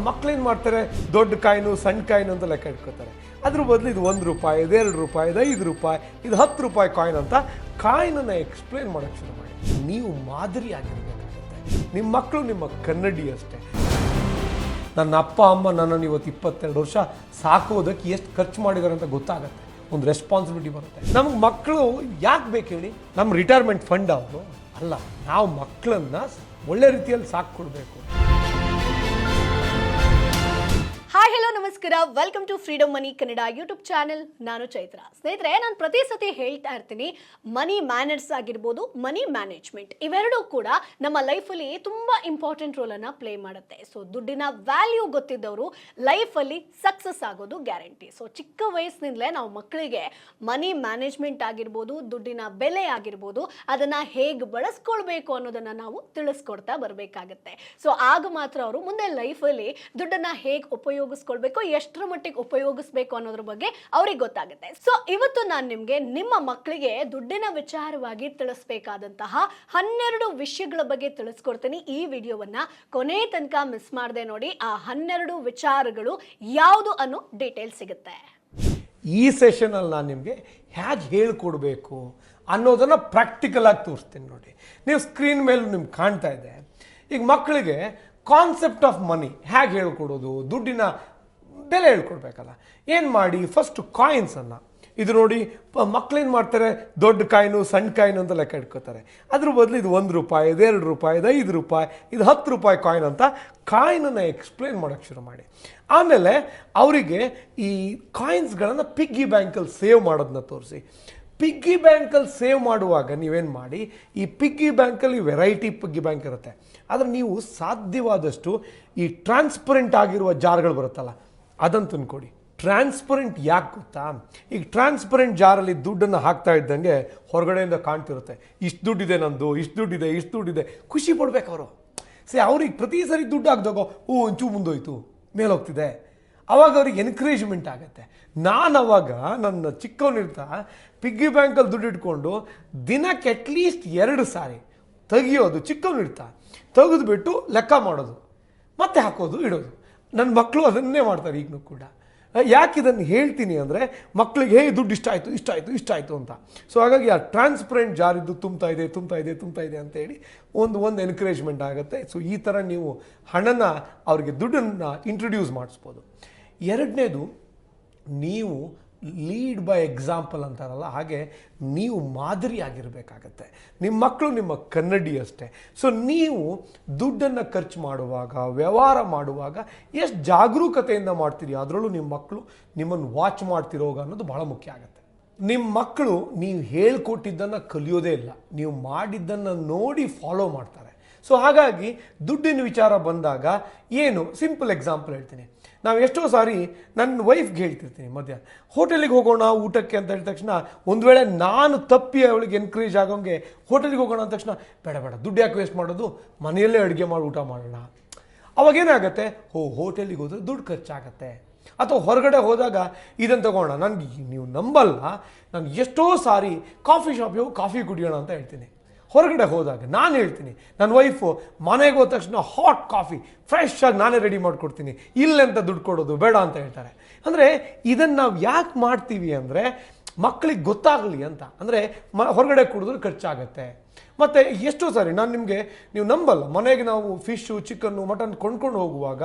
ಮಕ್ಕಳೇನು ಮಾಡ್ತಾರೆ, ದೊಡ್ಡ ಕಾಯಿನು ಸಣ್ಣ ಕಾಯಿನು ಅಂತ ಲೆಕ್ಕ ಇಟ್ಕೋತಾರೆ. ಅದ್ರ ಬದಲು ಇದು 1 ರೂಪಾಯಿ, ಇದು 2 ರೂಪಾಯಿ, ಇದು 5 ರೂಪಾಯಿ, ಇದು 10 ರೂಪಾಯಿ ಕಾಯಿನ್ ಅಂತ ಕಾಯಿನನ್ನು ಎಕ್ಸ್ಪ್ಲೇನ್ ಮಾಡೋಕ್ಕೆ ಶುರು ಮಾಡಿ. ನೀವು ಮಾದರಿ ಆಗಿರಬೇಕಾಗುತ್ತೆ. ನಿಮ್ಮ ಮಕ್ಕಳು ನಿಮ್ಮ ಕನ್ನಡಿ ಅಷ್ಟೇ. ನನ್ನ ಅಪ್ಪ ಅಮ್ಮ ನನ್ನನ್ನು ಇವತ್ತು 22 ವರ್ಷ ಸಾಕೋದಕ್ಕೆ ಎಷ್ಟು ಖರ್ಚು ಮಾಡಿದ್ದಾರೆ ಅಂತ ಗೊತ್ತಾಗುತ್ತೆ. ಒಂದು ರೆಸ್ಪಾನ್ಸಿಬಿಲಿಟಿ ಬರುತ್ತೆ. ನಮ್ಗೆ ಮಕ್ಕಳು ಯಾಕೆ ಬೇಕು ಹೇಳಿ? ನಮ್ಮ ರಿಟೈರ್ಮೆಂಟ್ ಫಂಡ್ ಅವರು ಅಲ್ಲ, ನಾವು ಮಕ್ಕಳನ್ನು ಒಳ್ಳೆ ರೀತಿಯಲ್ಲಿ ಸಾಕ್ಕೊಡ್ಬೇಕು. ಹಾಯ್ ಹಲೋ ನಮಸ್ಕಾರ, welcome to Freedom Money Kannada YouTube channel. ನಾನು ಚೈತ್ರ. ಸ್ನೇಹಿತರೆ, ನಾನು ಪ್ರತಿ ಸತಿ ಹೇಳ್ತಾ ಇರ್ತೀನಿ, ಮನಿ ಮ್ಯಾನರ್ಸ್ ಆಗಿರ್ಬೋದು, ಮನಿ ಮ್ಯಾನೇಜ್ಮೆಂಟ್ ಇವೆರಡೂ ಕೂಡ ನಮ್ಮ ಲೈಫಲ್ಲಿ ತುಂಬ ಇಂಪಾರ್ಟೆಂಟ್ ರೋಲನ್ನು ಪ್ಲೇ ಮಾಡುತ್ತೆ. ಸೊ ದುಡ್ಡಿನ ವ್ಯಾಲ್ಯೂ ಗೊತ್ತಿದ್ದವರು ಲೈಫಲ್ಲಿ ಸಕ್ಸಸ್ ಆಗೋದು ಗ್ಯಾರಂಟಿ. ಸೊ ಚಿಕ್ಕ ವಯಸ್ಸಿನಿಂದಲೇ ನಾವು ಮಕ್ಕಳಿಗೆ ಮನಿ ಮ್ಯಾನೇಜ್ಮೆಂಟ್ ಆಗಿರ್ಬೋದು, ದುಡ್ಡಿನ ಬೆಲೆ ಆಗಿರ್ಬೋದು, ಅದನ್ನು ಹೇಗೆ ಬಳಸ್ಕೊಳ್ಬೇಕು ಅನ್ನೋದನ್ನು ನಾವು ತಿಳಿಸ್ಕೊಡ್ತಾ ಬರಬೇಕಾಗತ್ತೆ. ಸೊ ಆಗ ಮಾತ್ರ ಅವರು ಮುಂದೆ ಲೈಫಲ್ಲಿ ದುಡ್ಡನ್ನು ಹೇಗೆ ಉಪಯೋಗಿಸ್ಕೊಳ್ಬೇಕು, ಎಷ್ಟರ ಮಟ್ಟಿಗೆ ಉಪಯೋಗಿಸ್ಬೇಕು ಅನ್ನೋದ್ರ ಬಗ್ಗೆ ಅವ್ರಿಗೆ ಗೊತ್ತಾಗುತ್ತೆ. ಸೊ ಇವತ್ತು ನಾನು ನಿಮ್ಗೆ ನಿಮ್ಮ ಮಕ್ಕಳಿಗೆ ದುಡ್ಡಿನ ವಿಚಾರವಾಗಿ ತಿಳಿಸ್ಬೇಕಾದಂತಹ 12 ವಿಷಯಗಳ ಬಗ್ಗೆ ತಿಳಿಸ್ಕೊಡ್ತೀನಿ. ಈ ವಿಡಿಯೋವನ್ನ ಕೊನೆ ತನಕ ಮಿಸ್ ಮಾಡದೆ ನೋಡಿ. ಆ 12 ವಿಚಾರಗಳು ಯಾವುದು ಅನ್ನೋ ಡೀಟೇಲ್ ಸಿಗುತ್ತೆ. ಈ ಸೆಷನಲ್ಲಿ ನಾನು ನಿಮಗೆ ಹೇಗೆ ಹೇಳ್ಕೊಡ್ಬೇಕು ಅನ್ನೋದನ್ನು ಪ್ರಾಕ್ಟಿಕಲ್ ಆಗಿ ತೋರಿಸ್ತೀನಿ ನೋಡಿ. ನೀವು ಸ್ಕ್ರೀನ್ ಮೇಲೆ ನಿಮ್ಗೆ ಕಾಣ್ತಾ ಇದೆ. ಈಗ ಮಕ್ಕಳಿಗೆ ಕಾನ್ಸೆಪ್ಟ್ ಆಫ್ ಮನಿ ಹೇಗೆ ಹೇಳ್ಕೊಡೋದು, ದುಡ್ಡಿನ ಬೆಲೆ ಹೇಳ್ಕೊಡ್ಬೇಕಲ್ಲ. ಏನು ಮಾಡಿ, ಫಸ್ಟ್ ಕಾಯಿನ್ಸನ್ನು ಇದು ನೋಡಿ, ಮಕ್ಕಳೇನು ಮಾಡ್ತಾರೆ, ದೊಡ್ಡ ಕಾಯಿನು ಸಣ್ಣ ಕಾಯಿನು ಅಂತ ಲೆಕ್ಕ ಇಟ್ಕೋತಾರೆ. ಅದ್ರ ಬದಲು ಇದು 1 ರೂಪಾಯಿ, ಇದು 2 ರೂಪಾಯಿ, ಇದು 5 ರೂಪಾಯಿ, ಇದು 10 ರೂಪಾಯಿ ಕಾಯಿನ್ ಅಂತ ಕಾಯಿನನ್ನು ಎಕ್ಸ್ಪ್ಲೇನ್ ಮಾಡೋಕ್ಕೆ ಶುರು ಮಾಡಿ. ಆಮೇಲೆ ಅವರಿಗೆ ಈ ಕಾಯಿನ್ಸ್ಗಳನ್ನು ಪಿಗ್ಗಿ ಬ್ಯಾಂಕಲ್ಲಿ ಸೇವ್ ಮಾಡೋದನ್ನ ತೋರಿಸಿ. ಪಿಗ್ಗಿ ಬ್ಯಾಂಕಲ್ಲಿ ಸೇವ್ ಮಾಡುವಾಗ ನೀವೇನು ಮಾಡಿ, ಈ ಪಿಗ್ಗಿ ಬ್ಯಾಂಕಲ್ಲಿ ವೆರೈಟಿ ಪಿಗ್ಗಿ ಬ್ಯಾಂಕ್ ಇರುತ್ತೆ. ಆದರೆ ನೀವು ಸಾಧ್ಯವಾದಷ್ಟು ಈ ಟ್ರಾನ್ಸ್ಪರೆಂಟ್ ಆಗಿರುವ ಜಾರ್ಗಳು ಬರುತ್ತಲ್ಲ, ಅದನ್ನು ತಂದ್ಕೊಡಿ. ಟ್ರಾನ್ಸ್ಪರೆಂಟ್ ಯಾಕೆ ಗೊತ್ತಾ? ಈಗ ಟ್ರಾನ್ಸ್ಪರೆಂಟ್ ಜಾರಲ್ಲಿ ದುಡ್ಡನ್ನು ಹಾಕ್ತಾ ಇದ್ದಂಗೆ ಹೊರಗಡೆಯಿಂದ ಕಾಣ್ತಿರುತ್ತೆ, ಇಷ್ಟು ದುಡ್ಡಿದೆ ನಂದು, ಇಷ್ಟು ದುಡ್ಡಿದೆ, ಇಷ್ಟು ದುಡ್ಡಿದೆ, ಖುಷಿ ಪಡ್ಬೇಕು ಅವರು. ಅವ್ರಿಗೆ ಪ್ರತಿ ಸರಿ ದುಡ್ಡು ಹಾಕಿದಾಗ ಒಂಚೂರು ಮುಂದೋಯ್ತು, ಮೇಲೆ ಹೋಗ್ತಿದೆ, ಅವಾಗ ಅವ್ರಿಗೆ ಎನ್ಕರೇಜ್ಮೆಂಟ್ ಆಗುತ್ತೆ. ನಾನು ಅವಾಗ ನನ್ನ ಚಿಕ್ಕವನಿರ್ತಾ ಪಿಗ್ಗಿ ಬ್ಯಾಂಕಲ್ಲಿ ದುಡ್ಡು ಇಟ್ಕೊಂಡು ದಿನಕ್ಕೆ ಅಟ್ಲೀಸ್ಟ್ 2 ಸಾರಿ ತೆಗಿಯೋದು. ಚಿಕ್ಕವನಿರ್ತಾ ತೆಗೆದುಬಿಟ್ಟು ಲೆಕ್ಕ ಮಾಡೋದು, ಮತ್ತೆ ಹಾಕೋದು, ಇಡೋದು. ನನ್ನ ಮಕ್ಕಳು ಅದನ್ನೇ ಮಾಡ್ತಾರೆ ಈಗಲೂ ಕೂಡ. ಯಾಕೆ ಇದನ್ನು ಹೇಳ್ತೀನಿ ಅಂದರೆ, ಮಕ್ಕಳಿಗೆ ಹೇ ದುಡ್ಡು ಇಷ್ಟಾಯಿತು ಇಷ್ಟಾಯಿತು ಇಷ್ಟಾಯಿತು ಅಂತ. ಸೊ ಹಾಗಾಗಿ ಆ ಟ್ರಾನ್ಸ್ಪರೆಂಟ್ ಜಾರಿದ್ದು ತುಂಬ್ತಾ ಇದೆ ಅಂತೇಳಿ ಒಂದು ಎನ್ಕರೇಜ್ಮೆಂಟ್ ಆಗುತ್ತೆ. ಸೊ ಈ ಥರ ನೀವು ಹಣನ ಅವ್ರಿಗೆ ದುಡ್ಡನ್ನು ಇಂಟ್ರೊಡ್ಯೂಸ್ ಮಾಡಿಸ್ಬೋದು. ಎರಡನೇದು, ನೀವು ಲೀಡ್ ಬೈ ಎಕ್ಸಾಂಪಲ್ ಅಂತಾರಲ್ಲ, ಹಾಗೆ ನೀವು ಮಾದರಿ ಆಗಿರಬೇಕಾಗತ್ತೆ. ನಿಮ್ಮ ಮಕ್ಕಳು ನಿಮ್ಮ ಕನ್ನಡಿ ಅಷ್ಟೇ. ಸೊ ನೀವು ದುಡ್ಡನ್ನು ಖರ್ಚು ಮಾಡುವಾಗ, ವ್ಯವಹಾರ ಮಾಡುವಾಗ ಎಷ್ಟು ಜಾಗರೂಕತೆಯಿಂದ ಮಾಡ್ತೀರಿ, ಅದರಲ್ಲೂ ನಿಮ್ಮ ಮಕ್ಕಳು ನಿಮ್ಮನ್ನು ವಾಚ್ ಮಾಡ್ತಿರೋವಾಗ ಅನ್ನೋದು ಭಾಳ ಮುಖ್ಯ ಆಗುತ್ತೆ. ನಿಮ್ಮ ಮಕ್ಕಳು ನೀವು ಹೇಳ್ಕೊಟ್ಟಿದ್ದನ್ನು ಕಲಿಯೋದೇ ಇಲ್ಲ, ನೀವು ಮಾಡಿದ್ದನ್ನು ನೋಡಿ ಫಾಲೋ ಮಾಡ್ತಾರೆ. ಸೊ ಹಾಗಾಗಿ ದುಡ್ಡಿನ ವಿಚಾರ ಬಂದಾಗ ಏನು, ಸಿಂಪಲ್ ಎಕ್ಸಾಂಪಲ್ ಹೇಳ್ತೀನಿ. ನಾವು ಎಷ್ಟೋ ಸಾರಿ ನನ್ನ ವೈಫ್ಗೆ ಹೇಳ್ತಿರ್ತೀನಿ, ಮಧ್ಯಾಹ್ನ ಹೋಟೆಲಿಗೆ ಹೋಗೋಣ ಊಟಕ್ಕೆ ಅಂತ ಹೇಳಿದ ತಕ್ಷಣ, ಒಂದು ವೇಳೆ ನಾನು ತಪ್ಪಿ ಅವಳಿಗೆ ಎನ್ಕರೇಜ್ ಆಗೋಂಗೆ ಹೋಟೆಲಿಗೆ ಹೋಗೋಣ ಅಂದ ತಕ್ಷಣ, ಬೇಡ ದುಡ್ಡು ಯಾಕೆ ವೇಸ್ಟ್ ಮಾಡೋದು, ಮನೆಯಲ್ಲೇ ಅಡುಗೆ ಮಾಡಿ ಊಟ ಮಾಡೋಣ. ಅವಾಗೇನಾಗತ್ತೆ, ಹೋಟೆಲಿಗೆ ಹೋದ್ರೆ ದುಡ್ಡು ಖರ್ಚಾಗತ್ತೆ. ಅಥವಾ ಹೊರಗಡೆ ಹೋದಾಗ ಇದನ್ನು ತಗೋಣ. ನನಗೆ ನೀವು ನಂಬಲ್ಲ, ನಾನು ಎಷ್ಟೋ ಸಾರಿ ಕಾಫಿ ಶಾಪಿಗೆ ಹೋಗಿ ಕಾಫಿ ಕುಡಿಯೋಣ ಅಂತ ಹೇಳ್ತೀನಿ. ಹೊರಗಡೆ ಹೋದಾಗ ನಾನು ಹೇಳ್ತೀನಿ, ನನ್ನ ವೈಫು ಮನೆಗೆ ಹೋದ ತಕ್ಷಣ ಹಾಟ್ ಕಾಫಿ ಫ್ರೆಶ್ ಆಗಿ ನಾನೇ ರೆಡಿ ಮಾಡಿಕೊಡ್ತೀನಿ, ಇಲ್ಲೆಂತ ದುಡ್ಡು ಕೊಡೋದು ಬೇಡ ಅಂತ ಹೇಳ್ತಾರೆ. ಅಂದರೆ ಇದನ್ನು ನಾವು ಯಾಕೆ ಮಾಡ್ತೀವಿ ಅಂದರೆ, ಮಕ್ಕಳಿಗೆ ಗೊತ್ತಾಗಲಿ ಅಂತ. ಅಂದರೆ ಹೊರಗಡೆ ಕುಡಿದ್ರೆ ಖರ್ಚಾಗತ್ತೆ. ಮತ್ತು ಎಷ್ಟೋ ಸಾರಿ ನೀವು ನಂಬಲ್ಲ, ಮನೆಗೆ ನಾವು ಫಿಶ್ಶು ಚಿಕನ್ನು ಮಟನ್ ಕೊಂಡ್ಕೊಂಡು ಹೋಗುವಾಗ,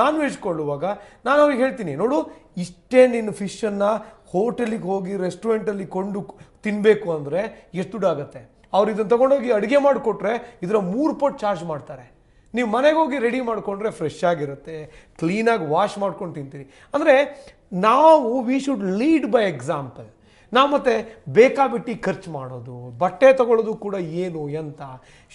ನಾನ್ ವೆಜ್ ಕೊಳ್ಳುವಾಗ ನಾನು ಅವ್ರಿಗೆ ಹೇಳ್ತೀನಿ, ನೋಡು ಇಷ್ಟೇ ನೀನು ಫಿಶನ್ನು ಹೋಟೆಲಿಗೆ ಹೋಗಿ ರೆಸ್ಟೋರೆಂಟಲ್ಲಿ ಕೊಂಡು ತಿನ್ನಬೇಕು ಅಂದರೆ ಎಷ್ಟು ದುಡ್ಡು ಆಗುತ್ತೆ. ಅವ್ರು ಇದನ್ನು ತೊಗೊಂಡೋಗಿ ಅಡುಗೆ ಮಾಡಿಕೊಟ್ರೆ ಇದರ 3 ಪಟ್ಟು ಚಾರ್ಜ್ ಮಾಡ್ತಾರೆ. ನೀವು ಮನೆಗೆ ಹೋಗಿ ರೆಡಿ ಮಾಡಿಕೊಂಡ್ರೆ ಫ್ರೆಶ್ ಆಗಿರುತ್ತೆ, ಕ್ಲೀನಾಗಿ ವಾಶ್ ಮಾಡ್ಕೊಂಡು ತಿಂತೀರಿ. ಅಂದರೆ we should lead by example. ನಾವು ಮತ್ತೆ ಬೇಕಾಬಿಟ್ಟು ಖರ್ಚು ಮಾಡೋದು, ಬಟ್ಟೆ ತೊಗೊಳ್ಳೋದು ಕೂಡ ಏನು ಎಂತ,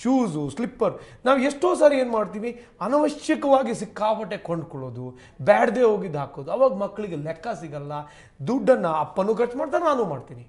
ಶೂಸು ಸ್ಲಿಪ್ಪರ್, ನಾವು ಎಷ್ಟೋ ಸಾರಿ ಏನು ಮಾಡ್ತೀವಿ, ಅನವಶ್ಯಕವಾಗಿ ಸಿಕ್ಕಾಪಟ್ಟೆ ಕೊಂಡ್ಕೊಳ್ಳೋದು, ಬ್ಯಾಡ್ದೇ ಹೋಗಿದ್ದು ಹಾಕೋದು. ಅವಾಗ ಮಕ್ಕಳಿಗೆ ಲೆಕ್ಕ ಸಿಗಲ್ಲ. ದುಡ್ಡನ್ನು ಅಪ್ಪನೂ ಖರ್ಚು ಮಾಡ್ತಾರೆ, ನಾನು ಮಾಡ್ತೀನಿ,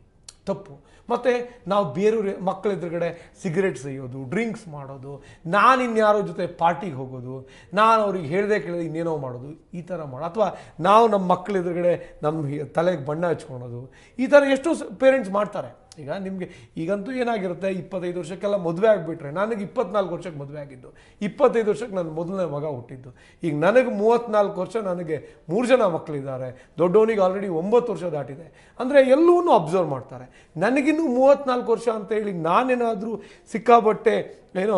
ತಪ್ಪು. ಮತ್ತು ನಾವು ಬೇರೆಯವ್ರ ಮಕ್ಕಳ ಎದುರುಗಡೆ ಸಿಗರೇಟ್ ಸೇಯೋದು, ಡ್ರಿಂಕ್ಸ್ ಮಾಡೋದು, ನಾನು ಇನ್ಯಾರೋ ಜೊತೆ ಪಾರ್ಟಿಗೆ ಹೋಗೋದು, ನಾನು ಅವ್ರಿಗೆ ಹೇಳದೆ ಕೇಳದೆ ಇನ್ನೇನೋ ಮಾಡೋದು, ಈ ಥರ ಅಥವಾ ನಾವು ನಮ್ಮ ಮಕ್ಕಳ ಎದುರುಗಡೆ ನಮ್ಮ ತಲೆಗೆ ಬಣ್ಣ ಹಚ್ಕೊಳೋದು, ಈ ಥರ ಎಷ್ಟೋ ಪೇರೆಂಟ್ಸ್ ಮಾಡ್ತಾರೆ. ಈಗ ನಿಮಗೆ ಈಗಂತೂ ಏನಾಗಿರುತ್ತೆ 25 ವರ್ಷಕ್ಕೆಲ್ಲ ಮದುವೆ ಆಗಿಬಿಟ್ರೆ, ನನಗೆ 24 ವರ್ಷಕ್ಕೆ ಮದುವೆ ಆಗಿದ್ದು, 25 ವರ್ಷಕ್ಕೆ ನನ್ನ ಮೊದಲನೇ ಮಗ ಹುಟ್ಟಿದ್ದು. ಈಗ ನನಗೆ 34 ವರ್ಷ, ನನಗೆ 3 ಜನ ಮಕ್ಕಳಿದ್ದಾರೆ, ದೊಡ್ಡವನಿಗೆ ಆಲ್ರೆಡಿ 9 ವರ್ಷ ದಾಟಿದೆ. ಅಂದರೆ ಎಲ್ಲವನ್ನೂ ಅಬ್ಸರ್ವ್ ಮಾಡ್ತಾರೆ. ನನಗಿನ್ನೂ 34 ವರ್ಷ ಅಂತೇಳಿ ನಾನೇನಾದರೂ ಸಿಕ್ಕಾಬಟ್ಟೆ ಏನೋ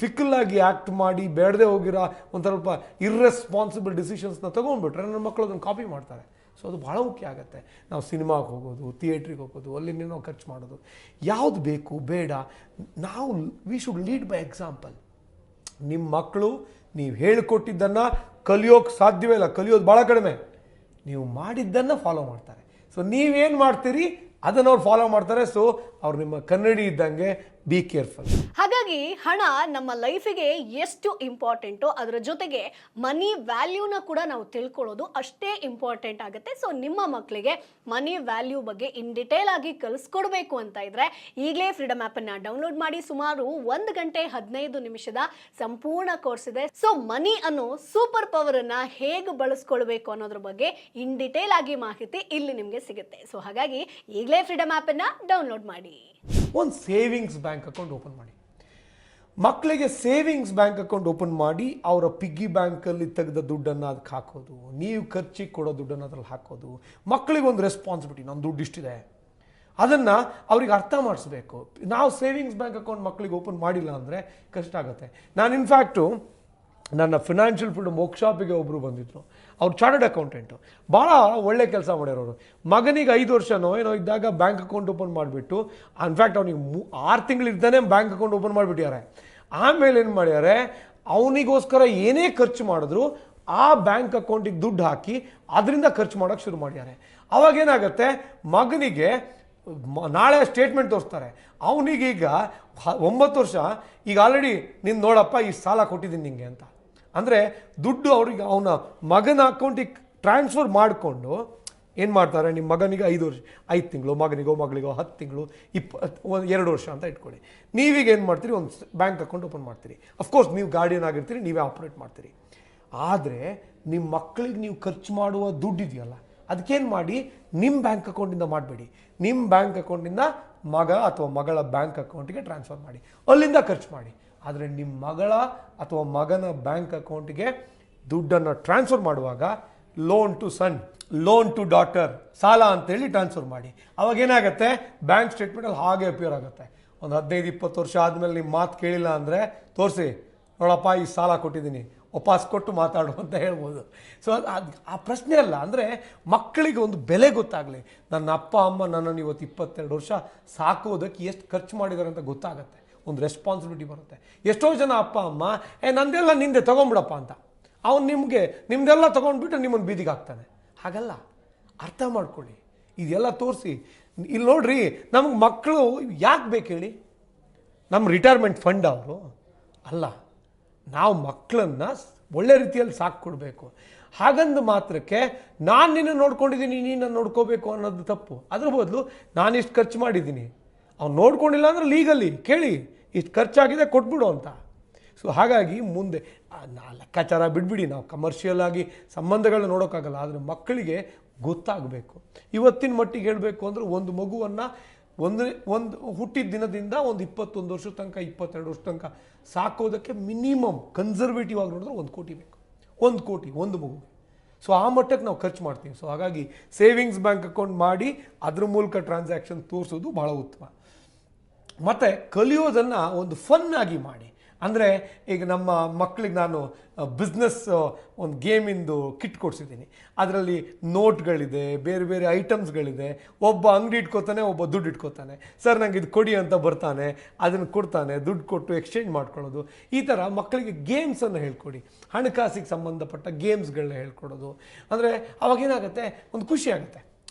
ಫಿಕ್ಕಲಾಗಿ ಆ್ಯಕ್ಟ್ ಮಾಡಿ ಬೇಡದೆ ಹೋಗಿರೋ ಒಂದು ಸ್ವಲ್ಪ ಇರ್ರೆಸ್ಪಾನ್ಸಿಬಲ್ ಡಿಸಿಷನ್ಸ್ನ ತೊಗೊಂಡ್ಬಿಟ್ರೆ ನನ್ನ ಮಕ್ಕಳು ಅದನ್ನು ಕಾಪಿ ಮಾಡ್ತಾರೆ. ಸೊ ಅದು ಭಾಳ ಮುಖ್ಯ ಆಗುತ್ತೆ. ನಾವು ಸಿನಿಮಾಗೆ ಹೋಗೋದು, ಥಿಯೇಟ್ರಿಗೆ ಹೋಗೋದು, ಅಲ್ಲಿಂದ ಖರ್ಚು ಮಾಡೋದು, ಯಾವುದು ಬೇಕು ಬೇಡ, ನಾವು we should lead by example. ನಿಮ್ಮ ಮಕ್ಕಳು ನೀವು ಹೇಳಿಕೊಟ್ಟಿದ್ದನ್ನು ಕಲಿಯೋಕ್ಕೆ ಸಾಧ್ಯವೇ ಇಲ್ಲ, ಕಲಿಯೋದು ಭಾಳ ಕಡಿಮೆ. ನೀವು ಮಾಡಿದ್ದನ್ನು ಫಾಲೋ ಮಾಡ್ತಾರೆ. ಸೊ ನೀವೇನು ಮಾಡ್ತೀರಿ ಅದನ್ನು ಅವ್ರು ಫಾಲೋ ಮಾಡ್ತಾರೆ. ಸೊ ಅವ್ರು ನಿಮ್ಮ ಕನ್ನಡಿ ಇದ್ದಂಗೆ, ಬಿ ಕೇರ್ಫುಲ್. ಹಾಗಾಗಿ ಹಣ ನಮ್ಮ ಲೈಫಿಗೆ ಎಷ್ಟು ಇಂಪಾರ್ಟೆಂಟು, ಅದರ ಜೊತೆಗೆ ಮನಿ ವ್ಯಾಲ್ಯೂನ ಕೂಡ ನಾವು ತಿಳ್ಕೊಳ್ಳೋದು ಅಷ್ಟೇ ಇಂಪಾರ್ಟೆಂಟ್ ಆಗುತ್ತೆ. ಸೊ ನಿಮ್ಮ ಮಕ್ಕಳಿಗೆ ಮನಿ ವ್ಯಾಲ್ಯೂ ಬಗ್ಗೆ ಇನ್ ಡಿಟೇಲ್ ಆಗಿ ಕಲಿಸ್ಕೊಡ್ಬೇಕು ಅಂತ ಇದ್ರೆ ಈಗಲೇ ಫ್ರೀಡಮ್ ಆ್ಯಪನ್ನು ಡೌನ್ಲೋಡ್ ಮಾಡಿ. ಸುಮಾರು 1 ಗಂಟೆ 15 ನಿಮಿಷದ ಸಂಪೂರ್ಣ ಕೋರ್ಸ್ ಇದೆ. ಸೊ ಮನಿ ಅನ್ನೋ ಸೂಪರ್ ಪವರನ್ನು ಹೇಗೆ ಬಳಸ್ಕೊಳ್ಬೇಕು ಅನ್ನೋದ್ರ ಬಗ್ಗೆ ಇನ್ ಡಿಟೇಲ್ ಆಗಿ ಮಾಹಿತಿ ಇಲ್ಲಿ ನಿಮಗೆ ಸಿಗುತ್ತೆ. ಸೊ ಹಾಗಾಗಿ ಈಗಲೇ ಫ್ರೀಡಮ್ ಆ್ಯಪನ್ನು ಡೌನ್ಲೋಡ್ ಮಾಡಿ. ಒಂದು ಸೇವಿಂಗ್ಸ್ ಬ್ಯಾಂಕ್ ಅಕೌಂಟ್ ಓಪನ್ ಮಾಡಿ. ಮಕ್ಕಳಿಗೆ ಸೇವಿಂಗ್ಸ್ ಬ್ಯಾಂಕ್ ಅಕೌಂಟ್ ಓಪನ್ ಮಾಡಿ ಅವರ ಪಿಗ್ಗಿ ಬ್ಯಾಂಕಲ್ಲಿ ತೆಗೆದ ದುಡ್ಡನ್ನು ಅದಕ್ಕೆ ಹಾಕೋದು, ನೀವು ಖರ್ಚಿಗೆ ಕೊಡೋ ದುಡ್ಡನ್ನು ಅದ್ರಲ್ಲಿ ಹಾಕೋದು. ಮಕ್ಕಳಿಗೆ ಒಂದು ರೆಸ್ಪಾನ್ಸಿಬಿಲಿಟಿ, ನನ್ನ ದುಡ್ಡು ಇಷ್ಟಿದೆ, ಅದನ್ನು ಅವ್ರಿಗೆ ಅರ್ಥ ಮಾಡಿಸ್ಬೇಕು. ನಾವು ಸೇವಿಂಗ್ಸ್ ಬ್ಯಾಂಕ್ ಅಕೌಂಟ್ ಮಕ್ಕಳಿಗೆ ಓಪನ್ ಮಾಡಿಲ್ಲ ಅಂದರೆ ಕಷ್ಟ ಆಗುತ್ತೆ. ನಾನು ಇನ್ಫ್ಯಾಕ್ಟು ನನ್ನ ಫಿನಾನ್ಷಿಯಲ್ ಫ್ರೀಡಮ್ ವರ್ಕ್ಶಾಪಿಗೆ ಒಬ್ಬರು ಬಂದಿದ್ದರು. ಅವ್ರು ಚಾರ್ಟರ್ಡ್ ಅಕೌಂಟೆಂಟು, ಭಾಳ ಒಳ್ಳೆ ಕೆಲಸ ಮಾಡ್ಯಾರವರು. ಮಗನಿಗೆ 5 ವರ್ಷನೋ ಏನೋ ಇದ್ದಾಗ ಬ್ಯಾಂಕ್ ಅಕೌಂಟ್ ಓಪನ್ ಮಾಡಿಬಿಟ್ಟು, ಇನ್ಫ್ಯಾಕ್ಟ್ ಅವ್ನಿಗೆ 6 ತಿಂಗಳಿದ್ದಾನೆ ಬ್ಯಾಂಕ್ ಅಕೌಂಟ್ ಓಪನ್ ಮಾಡಿಬಿಟ್ಟಿದ್ದಾರೆ. ಆಮೇಲೆ ಏನು ಮಾಡ್ಯಾರೆ, ಅವನಿಗೋಸ್ಕರ ಏನೇ ಖರ್ಚು ಮಾಡಿದ್ರು ಆ ಬ್ಯಾಂಕ್ ಅಕೌಂಟಿಗೆ ದುಡ್ಡು ಹಾಕಿ ಅದರಿಂದ ಖರ್ಚು ಮಾಡೋಕ್ಕೆ ಶುರು ಮಾಡ್ಯಾರೆ. ಅವಾಗೇನಾಗುತ್ತೆ, ಮಗನಿಗೆ ನಾಳೆ ಸ್ಟೇಟ್ಮೆಂಟ್ ತೋರಿಸ್ತಾರೆ. ಅವನಿಗೀಗ 9 ವರ್ಷ, ಈಗ ಆಲ್ರೆಡಿ ನೀನು ನೋಡಪ್ಪ ಈ ಸಾಲ ಕೊಟ್ಟಿದ್ದೀನಿ ನಿಂಗೆ ಅಂತ. ಅಂದರೆ ದುಡ್ಡು ಅವ್ರಿಗೆ ಅವನ ಮಗನ ಅಕೌಂಟಿಗೆ ಟ್ರಾನ್ಸ್ಫರ್ ಮಾಡಿಕೊಂಡು ಏನು ಮಾಡ್ತಾರೆ, ನಿಮ್ಮ ಮಗನಿಗೆ 5 ವರ್ಷ 5 ತಿಂಗಳು, ಮಗನಿಗೋ ಮಗಳಿಗೋ 10 ತಿಂಗಳು, 2 ವರ್ಷ ಅಂತ ಇಟ್ಕೊಳ್ಳಿ. ನೀವೀಗ ಏನು ಮಾಡ್ತೀರಿ, ಒಂದು ಬ್ಯಾಂಕ್ ಅಕೌಂಟ್ ಓಪನ್ ಮಾಡ್ತೀರಿ. ಅಫ್ಕೋರ್ಸ್ ನೀವು ಗಾರ್ಡಿಯನ್ ಆಗಿರ್ತೀರಿ, ನೀವೇ ಆಪ್ರೇಟ್ ಮಾಡ್ತೀರಿ. ಆದರೆ ನಿಮ್ಮ ಮಕ್ಕಳಿಗೆ ನೀವು ಖರ್ಚು ಮಾಡುವ ದುಡ್ಡು ಇದೆಯಲ್ಲ, ಅದಕ್ಕೇನು ಮಾಡಿ, ನಿಮ್ಮ ಬ್ಯಾಂಕ್ ಅಕೌಂಟಿಂದ ಮಾಡಬೇಡಿ. ನಿಮ್ಮ ಬ್ಯಾಂಕ್ ಅಕೌಂಟಿಂದ ಮಗ ಅಥವಾ ಮಗಳ ಬ್ಯಾಂಕ್ ಅಕೌಂಟಿಗೆ ಟ್ರಾನ್ಸ್ಫರ್ ಮಾಡಿ, ಅಲ್ಲಿಂದ ಖರ್ಚು ಮಾಡಿ. ಆದರೆ ನಿಮ್ಮ ಮಗಳ ಅಥವಾ ಮಗನ ಬ್ಯಾಂಕ್ ಅಕೌಂಟಿಗೆ ದುಡ್ಡನ್ನು ಟ್ರಾನ್ಸ್ಫರ್ ಮಾಡುವಾಗ loan to son, loan to daughter, ಸಾಲ ಅಂತೇಳಿ ಟ್ರಾನ್ಸ್ಫರ್ ಮಾಡಿ. ಅವಾಗೇನಾಗುತ್ತೆ, ಬ್ಯಾಂಕ್ ಸ್ಟೇಟ್ಮೆಂಟಲ್ಲಿ ಹಾಗೆ ಅಪಿಯರ್ ಆಗುತ್ತೆ. ಒಂದು 15-20 ವರ್ಷ ಆದಮೇಲೆ ನಿಮ್ಮ ಮಾತು ಕೇಳಿಲ್ಲ ಅಂದರೆ ತೋರಿಸಿ, ನೋಡಪ್ಪ ಈ ಸಾಲ ಕೊಟ್ಟಿದ್ದೀನಿ, ವಾಪಸ್ ಕೊಟ್ಟು ಮಾತಾಡು ಅಂತ ಹೇಳ್ಬೋದು. ಸೊ ಅದು ಆ ಪ್ರಶ್ನೆ ಅಲ್ಲ. ಅಂದರೆ ಮಕ್ಕಳಿಗೆ ಒಂದು ಬೆಲೆ ಗೊತ್ತಾಗಲಿ. ನನ್ನ ಅಪ್ಪ ಅಮ್ಮ ನನ್ನನ್ನು ಇವತ್ತು 22 ವರ್ಷ ಸಾಕೋದಕ್ಕೆ ಎಷ್ಟು ಖರ್ಚು ಮಾಡಿದ್ದಾರೆ ಅಂತ ಗೊತ್ತಾಗುತ್ತೆ. ಒಂದು ರೆಸ್ಪಾನ್ಸಿಬಿಲಿಟಿ ಬರುತ್ತೆ. ಎಷ್ಟೋ ಜನ ಅಪ್ಪ ಅಮ್ಮ ನಂದೆಲ್ಲ ನಿಂದೆ ತೊಗೊಂಬಿಡಪ್ಪ ಅಂತ, ಅವನು ನಿಮ್ಮದೆಲ್ಲ ತೊಗೊಂಡ್ಬಿಟ್ಟು ನಿಮ್ಮನ್ನು ಬೀದಿಗೆ ಹಾಕ್ತಾನೆ. ಹಾಗಲ್ಲ, ಅರ್ಥ ಮಾಡ್ಕೊಳ್ಳಿ, ಇದೆಲ್ಲ ತೋರಿಸಿ. ಇಲ್ಲಿ ನೋಡ್ರಿ, ನಮಗೆ ಮಕ್ಕಳು ಯಾಕೆ ಬೇಕು ಹೇಳಿ? ನಮ್ಮ ರಿಟೈರ್ಮೆಂಟ್ ಫಂಡ್ ಅವರು ಅಲ್ಲ. ನಾವು ಮಕ್ಕಳನ್ನು ಒಳ್ಳೆ ರೀತಿಯಲ್ಲಿ ಸಾಕ್ಕೊಡ್ಬೇಕು. ಹಾಗಂದು ಮಾತ್ರಕ್ಕೆ ನಾನು ನಿನ್ನ ನೋಡ್ಕೊಂಡಿದ್ದೀನಿ, ನೀನು ನೋಡ್ಕೋಬೇಕು ಅನ್ನೋದು ತಪ್ಪು. ಅದ್ರ ಬದಲು ನಾನು ಇಷ್ಟು ಖರ್ಚು ಮಾಡಿದ್ದೀನಿ, ಅವ್ನು ನೋಡ್ಕೊಂಡಿಲ್ಲ ಅಂದರೆ ಲೀಗಲಿ ಕೇಳಿ, ಇಷ್ಟು ಖರ್ಚಾಗಿದೆ ಕೊಟ್ಬಿಡು ಅಂತ. ಸೊ ಹಾಗಾಗಿ ಮುಂದೆ ಲೆಕ್ಕಾಚಾರ ಬಿಟ್ಬಿಡಿ. ನಾವು ಕಮರ್ಷಿಯಲ್ ಆಗಿ ಸಂಬಂಧಗಳನ್ನ ನೋಡೋಕ್ಕಾಗಲ್ಲ, ಆದರೆ ಮಕ್ಕಳಿಗೆ ಗೊತ್ತಾಗಬೇಕು. ಇವತ್ತಿನ ಮಟ್ಟಿಗೆ ಹೇಳಬೇಕು ಅಂದರೆ ಒಂದು ಮಗುವನ್ನು ಒಂದು ಹುಟ್ಟಿದ ದಿನದಿಂದ ಒಂದು 21 ವರ್ಷದ ತನಕ 22 ವರ್ಷದ ತನಕ ಸಾಕೋದಕ್ಕೆ ಮಿನಿಮಮ್ ಕನ್ಸರ್ವೇಟಿವ್ ಆಗಿ ನೋಡಿದ್ರೆ 1 ಕೋಟಿ ಬೇಕು. 1 ಕೋಟಿ ಒಂದು ಮಗುಗೆ. ಸೊ ಆ ಮಟ್ಟಕ್ಕೆ ನಾವು ಖರ್ಚು ಮಾಡ್ತೀವಿ. ಸೊ ಹಾಗಾಗಿ ಸೇವಿಂಗ್ಸ್ ಬ್ಯಾಂಕ್ ಅಕೌಂಟ್ ಮಾಡಿ ಅದ್ರ ಮೂಲಕ ಟ್ರಾನ್ಸಾಕ್ಷನ್ ತೋರಿಸೋದು ಭಾಳ ಉತ್ತಮ. ಮತ್ತು ಕಲಿಯೋದನ್ನು ಒಂದು ಫನ್ ಆಗಿ ಮಾಡಿ. ಅಂದರೆ ಈಗ ನಮ್ಮ ಮಕ್ಕಳಿಗೆ ನಾನು ಬಿಸ್ನೆಸ್ ಒಂದು ಗೇಮಿಂದು ಕಿಟ್ ಕೊಡಿಸಿದ್ದೀನಿ. ಅದರಲ್ಲಿ ನೋಟ್ಗಳಿದೆ, ಬೇರೆ ಬೇರೆ ಐಟಮ್ಸ್ಗಳಿದೆ. ಒಬ್ಬ ಅಂಗಡಿ ಇಟ್ಕೋತಾನೆ, ಒಬ್ಬ ದುಡ್ಡು ಇಟ್ಕೋತಾನೆ. ಸರ್ ನಂಗೆ ಇದು ಕೊಡಿ ಅಂತ ಬರ್ತಾನೆ, ಅದನ್ನು ಕೊಡ್ತಾನೆ, ದುಡ್ಡು ಕೊಟ್ಟು ಎಕ್ಸ್ಚೇಂಜ್ ಮಾಡ್ಕೊಳ್ಳೋದು. ಈ ಥರ ಮಕ್ಕಳಿಗೆ ಗೇಮ್ಸನ್ನು ಹೇಳ್ಕೊಡಿ. ಹಣಕಾಸಿಗೆ ಸಂಬಂಧಪಟ್ಟ ಗೇಮ್ಸ್ಗಳನ್ನ ಹೇಳ್ಕೊಡೋದು. ಅಂದರೆ ಅವಾಗೇನಾಗುತ್ತೆ, ಒಂದು ಖುಷಿ ಆಗುತ್ತೆ.